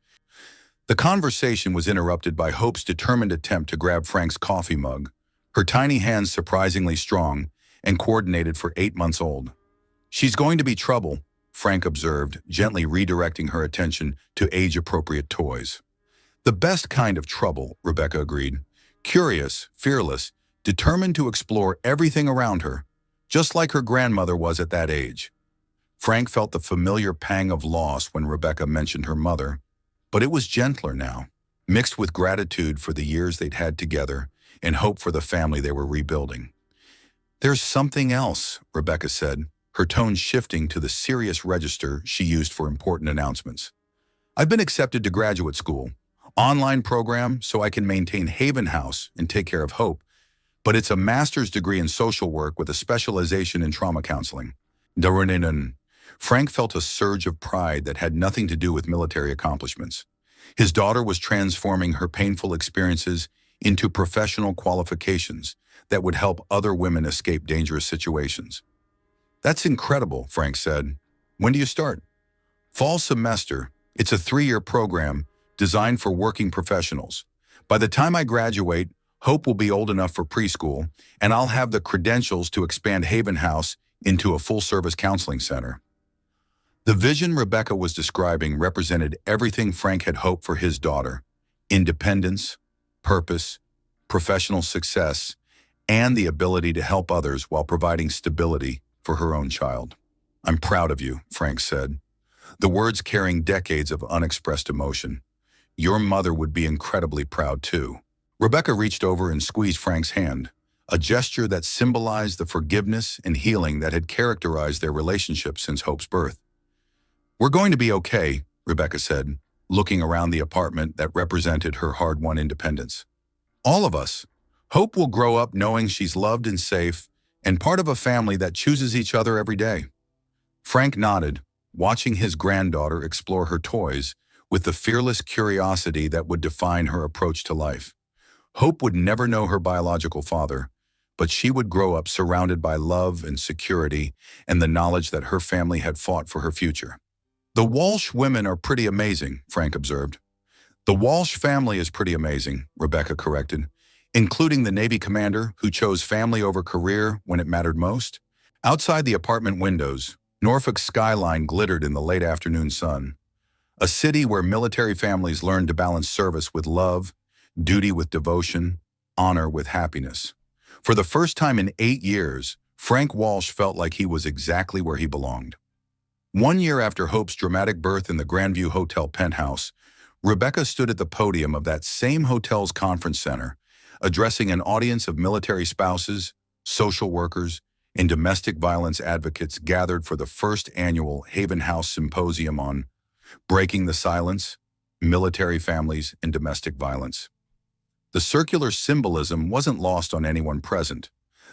The conversation was interrupted by Hope's determined attempt to grab Frank's coffee mug, her tiny hands surprisingly strong and coordinated for 8 months old. "She's going to be trouble," Frank observed, gently redirecting her attention to age-appropriate toys. "The best kind of trouble," Rebecca agreed. "Curious, fearless, determined to explore everything around her, just like her grandmother was at that age." Frank felt the familiar pang of loss when Rebecca mentioned her mother, but it was gentler now, mixed with gratitude for the years they'd had together and hope for the family they were rebuilding. "There's something else," Rebecca said, her tone shifting to the serious register she used for important announcements. "I've been accepted to graduate school, online program so I can maintain Haven House and take care of Hope, but it's a master's degree in social work with a specialization in trauma counseling." Frank felt a surge of pride that had nothing to do with military accomplishments. His daughter was transforming her painful experiences into professional qualifications that would help other women escape dangerous situations. "That's incredible," Frank said. "When do you start?" "Fall semester. It's a 3-year program designed for working professionals. By the time I graduate, Hope will be old enough for preschool, and I'll have the credentials to expand Haven House into a full-service counseling center. The vision Rebecca was describing represented everything Frank had hoped for his daughter: independence, purpose, professional success, and the ability to help others while providing stability for her own child. "I'm proud of you," Frank said, the words carrying decades of unexpressed emotion. "Your mother would be incredibly proud too." Rebecca reached over and squeezed Frank's hand, a gesture that symbolized the forgiveness and healing that had characterized their relationship since Hope's birth. "We're going to be okay," Rebecca said, looking around the apartment that represented her hard-won independence. "All of us. Hope will grow up knowing she's loved and safe, and part of a family that chooses each other every day." Frank nodded, watching his granddaughter explore her toys with the fearless curiosity that would define her approach to life. Hope would never know her biological father, but she would grow up surrounded by love and security and the knowledge that her family had fought for her future. "The Walsh women are pretty amazing," Frank observed. "The Walsh family is pretty amazing," Rebecca corrected, "including the Navy commander who chose family over career when it mattered most." Outside the apartment windows, Norfolk's skyline glittered in the late afternoon sun. A city where military families learned to balance service with love, duty with devotion, honor with happiness. For the first time in 8 years, Frank Walsh felt like he was exactly where he belonged. 1 year after Hope's dramatic birth in the Grandview Hotel penthouse, Rebecca stood at the podium of that same hotel's conference center, addressing an audience of military spouses, social workers, and domestic violence advocates gathered for the first annual Haven House Symposium on Breaking the Silence, Military Families, and Domestic Violence. The circular symbolism wasn't lost on anyone present.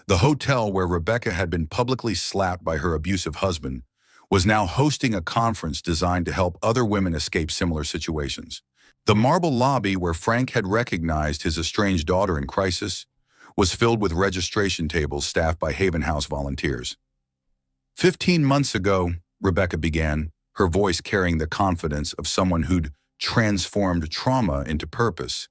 The hotel where Rebecca had been publicly slapped by her abusive husband was now hosting a conference designed to help other women escape similar situations. The marble lobby where Frank had recognized his estranged daughter in crisis was filled with registration tables staffed by Haven House volunteers. 15 months ago, Rebecca began, her voice carrying the confidence of someone who'd transformed trauma into purpose.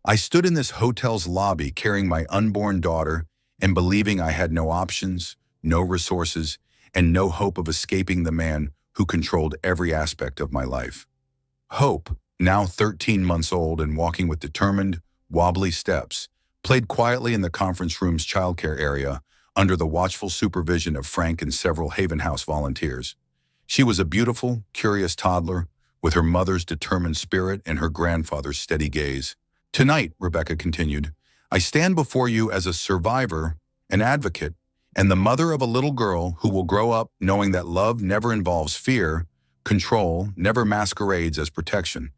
"I stood in this hotel's lobby carrying my unborn daughter and believing I had no options, no resources, and no hope of escaping the man who controlled every aspect of my life." Hope, now 13 months old and walking with determined, wobbly steps, played quietly in the conference room's childcare area under the watchful supervision of Frank and several Haven House volunteers. She was a beautiful, curious toddler with her mother's determined spirit and her grandfather's steady gaze. "Tonight," Rebecca continued, "I stand before you as a survivor, an advocate, and the mother of a little girl who will grow up knowing that love never involves fear, control never masquerades as protection,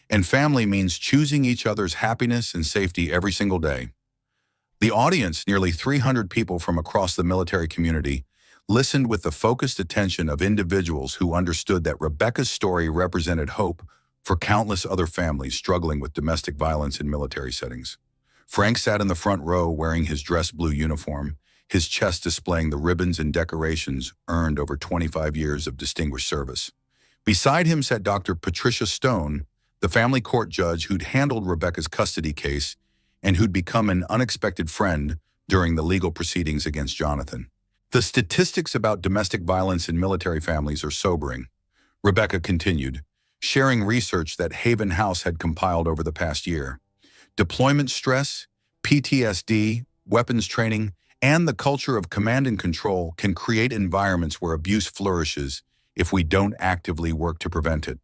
and family means choosing each other's happiness and safety every single day." The audience, nearly 300 people from across the military community, listened with the focused attention of individuals who understood that Rebecca's story represented hope for countless other families struggling with domestic violence in military settings. Frank sat in the front row wearing his dress blue uniform, his chest displaying the ribbons and decorations earned over 25 years of distinguished service. Beside him sat Dr. Patricia Stone, the family court judge who'd handled Rebecca's custody case and who'd become an unexpected friend during the legal proceedings against Jonathan. "The statistics about domestic violence in military families are sobering," Rebecca continued, sharing research that Haven House had compiled over the past year. "Deployment stress, PTSD, weapons training, and the culture of command and control can create environments where abuse flourishes if we don't actively work to prevent it."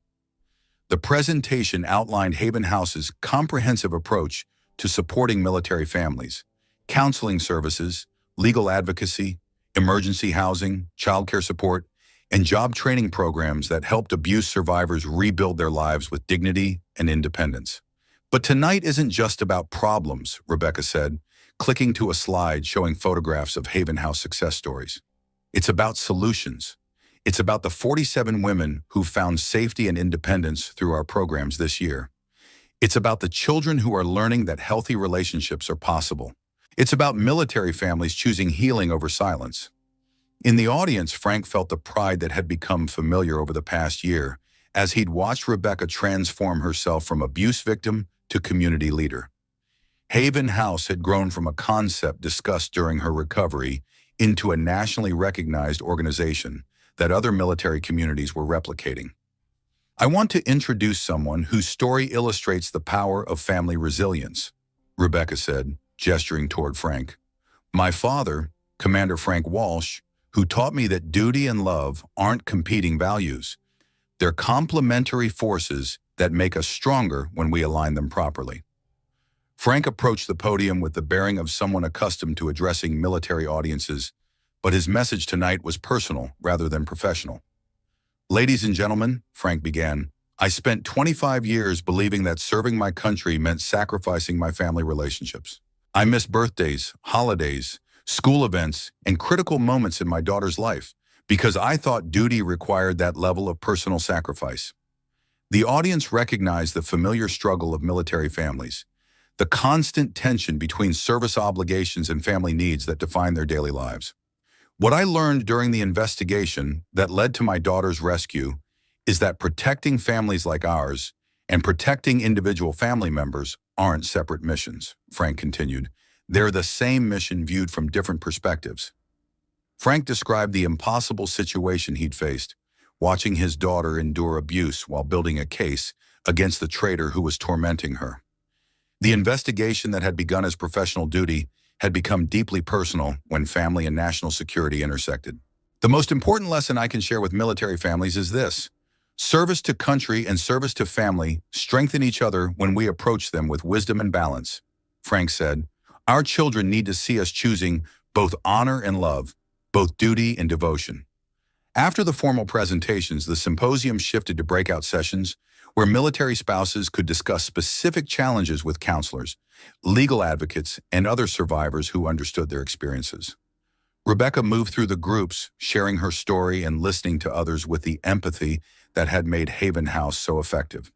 The presentation outlined Haven House's comprehensive approach to supporting military families: counseling services, legal advocacy, emergency housing, childcare support, and job training programs that helped abuse survivors rebuild their lives with dignity and independence. "But tonight isn't just about problems," Rebecca said, clicking to a slide showing photographs of Haven House success stories. "It's about solutions. It's about the 47 women who found safety and independence through our programs this year. It's about the children who are learning that healthy relationships are possible. It's about military families choosing healing over silence." In the audience, Frank felt the pride that had become familiar over the past year as he'd watched Rebecca transform herself from abuse victim to community leader. Haven House had grown from a concept discussed during her recovery into a nationally recognized organization that other military communities were replicating. I want to introduce someone whose story illustrates the power of family resilience, Rebecca said, gesturing toward Frank. My father, Commander Frank Walsh, who taught me that duty and love aren't competing values. They're complementary forces that make us stronger when we align them properly. Frank approached the podium with the bearing of someone accustomed to addressing military audiences, but his message tonight was personal rather than professional. Ladies and gentlemen, Frank began, I spent 25 years believing that serving my country meant sacrificing my family relationships. I missed birthdays, holidays, school events, and critical moments in my daughter's life because I thought duty required that level of personal sacrifice. The audience recognized the familiar struggle of military families, the constant tension between service obligations and family needs that define their daily lives. What I learned during the investigation that led to my daughter's rescue is that protecting families like ours and protecting individual family members aren't separate missions, Frank continued. They're the same mission viewed from different perspectives. Frank described the impossible situation he'd faced, watching his daughter endure abuse while building a case against the traitor who was tormenting her. The investigation that had begun as professional duty had become deeply personal when family and national security intersected. The most important lesson I can share with military families is this. Service to country and service to family strengthen each other when we approach them with wisdom and balance. Frank said, our children need to see us choosing both honor and love, both duty and devotion. After the formal presentations, the symposium shifted to breakout sessions where military spouses could discuss specific challenges with counselors, legal advocates, and other survivors who understood their experiences. Rebecca moved through the groups, sharing her story and listening to others with the empathy that had made Haven House so effective.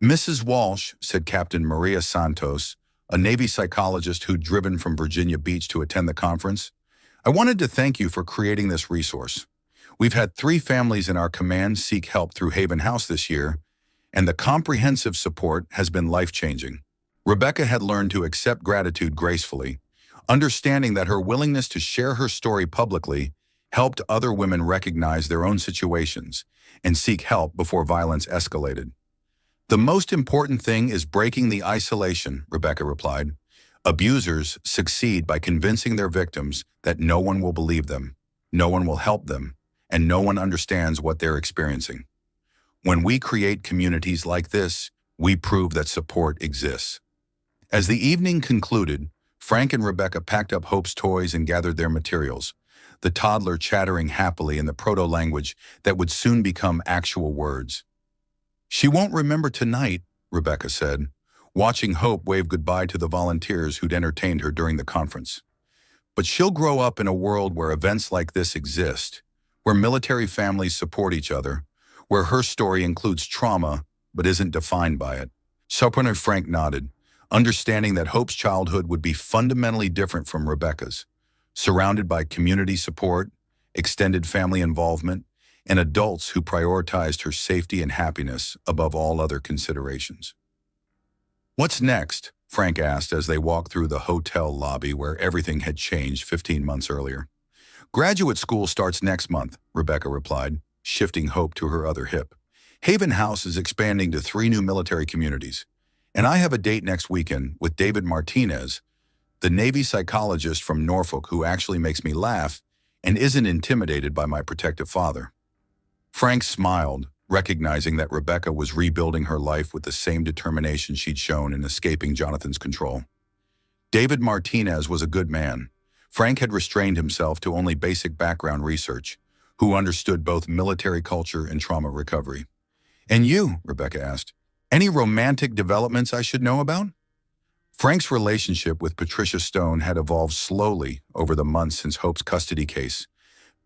Mrs. Walsh, said Captain Maria Santos, a Navy psychologist who'd driven from Virginia Beach to attend the conference, I wanted to thank you for creating this resource. We've had 3 families in our command seek help through Haven House this year, and the comprehensive support has been life-changing. Rebecca had learned to accept gratitude gracefully, understanding that her willingness to share her story publicly helped other women recognize their own situations and seek help before violence escalated. The most important thing is breaking the isolation, Rebecca replied. Abusers succeed by convincing their victims that no one will believe them, no one will help them, and no one understands what they're experiencing. When we create communities like this, we prove that support exists. As the evening concluded, Frank and Rebecca packed up Hope's toys and gathered their materials, the toddler chattering happily in the proto-language that would soon become actual words. She won't remember tonight, Rebecca said, watching Hope wave goodbye to the volunteers who'd entertained her during the conference. But she'll grow up in a world where events like this exist, where military families support each other, where her story includes trauma but isn't defined by it. Soprano Frank nodded, understanding that Hope's childhood would be fundamentally different from Rebecca's, surrounded by community support, extended family involvement, and adults who prioritized her safety and happiness above all other considerations. What's next? Frank asked as they walked through the hotel lobby where everything had changed 15 months earlier. Graduate school starts next month, Rebecca replied, shifting Hope to her other hip. Haven House is expanding to 3 new military communities, and I have a date next weekend with David Martinez, the Navy psychologist from Norfolk who actually makes me laugh and isn't intimidated by my protective father. Frank smiled, recognizing that Rebecca was rebuilding her life with the same determination she'd shown in escaping Jonathan's control. David Martinez was a good man. Frank had restrained himself to only basic background research, who understood both military culture and trauma recovery. And you, Rebecca asked, any romantic developments I should know about? Frank's relationship with Patricia Stone had evolved slowly over the months since Hope's custody case,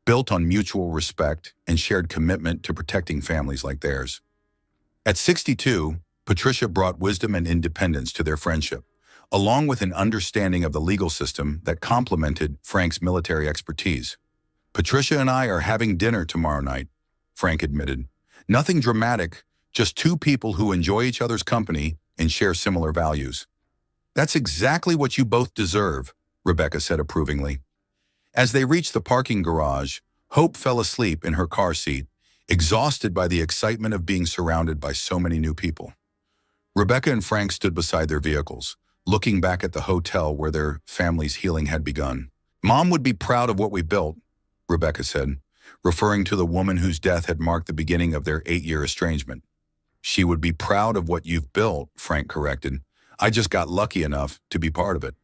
built on mutual respect and shared commitment to protecting families like theirs. At 62, Patricia brought wisdom and independence to their friendship, along with an understanding of the legal system that complemented Frank's military expertise. Patricia and I are having dinner tomorrow night, Frank admitted. Nothing dramatic, just 2 people who enjoy each other's company and share similar values. That's exactly what you both deserve, Rebecca said approvingly. As they reached the parking garage, Hope fell asleep in her car seat, exhausted by the excitement of being surrounded by so many new people. Rebecca and Frank stood beside their vehicles, looking back at the hotel where their family's healing had begun. "Mom would be proud of what we built," Rebecca said, referring to the woman whose death had marked the beginning of their 8-year estrangement. "She would be proud of what you've built," Frank corrected. "I just got lucky enough to be part of it."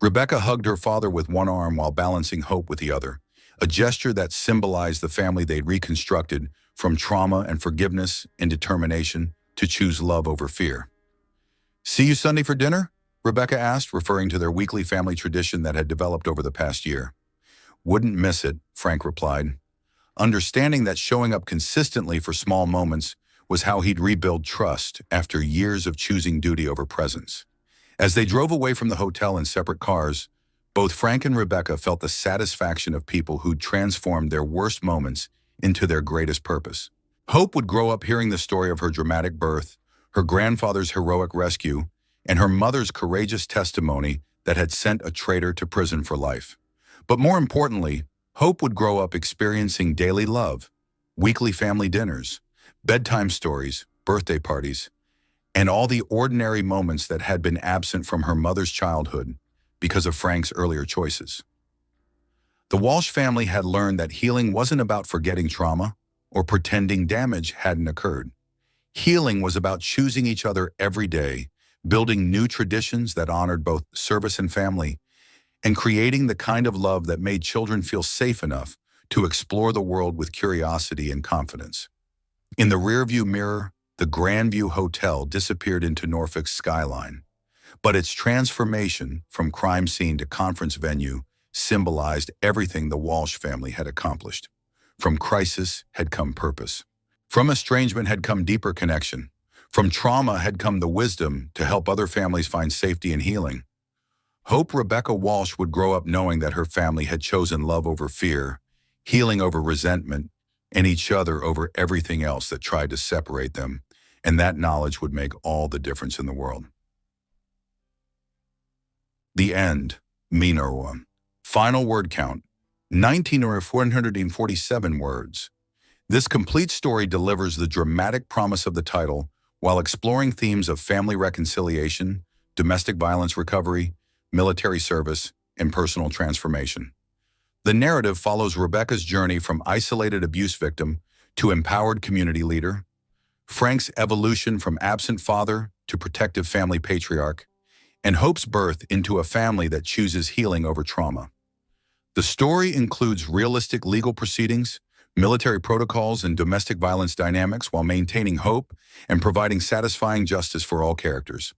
Rebecca hugged her father with one arm while balancing Hope with the other, a gesture that symbolized the family they'd reconstructed from trauma and forgiveness and determination to choose love over fear. "See you Sunday for dinner?" Rebecca asked, referring to their weekly family tradition that had developed over the past year. "Wouldn't miss it," Frank replied, understanding that showing up consistently for small moments was how he'd rebuild trust after years of choosing duty over presence. As they drove away from the hotel in separate cars, both Frank and Rebecca felt the satisfaction of people who'd transformed their worst moments into their greatest purpose. Hope would grow up hearing the story of her dramatic birth, her grandfather's heroic rescue, and her mother's courageous testimony that had sent a traitor to prison for life. But more importantly, Hope would grow up experiencing daily love, weekly family dinners, bedtime stories, birthday parties, and all the ordinary moments that had been absent from her mother's childhood because of Frank's earlier choices. The Walsh family had learned that healing wasn't about forgetting trauma or pretending damage hadn't occurred. Healing was about choosing each other every day, building new traditions that honored both service and family, and creating the kind of love that made children feel safe enough to explore the world with curiosity and confidence. In the rearview mirror, the Grandview Hotel disappeared into Norfolk's skyline, but its transformation from crime scene to conference venue symbolized everything the Walsh family had accomplished. From crisis had come purpose. From estrangement had come deeper connection. From trauma had come the wisdom to help other families find safety and healing. Hope Rebecca Walsh would grow up knowing that her family had chosen love over fear, healing over resentment, and each other over everything else that tried to separate them, and that knowledge would make all the difference in the world. The end. Minor. Final word count. 19,447 words. This complete story delivers the dramatic promise of the title while exploring themes of family reconciliation, domestic violence recovery, military service, and personal transformation. The narrative follows Rebecca's journey from isolated abuse victim to empowered community leader, Frank's evolution from absent father to protective family patriarch, and Hope's birth into a family that chooses healing over trauma. The story includes realistic legal proceedings, military protocols, and domestic violence dynamics while maintaining hope and providing satisfying justice for all characters.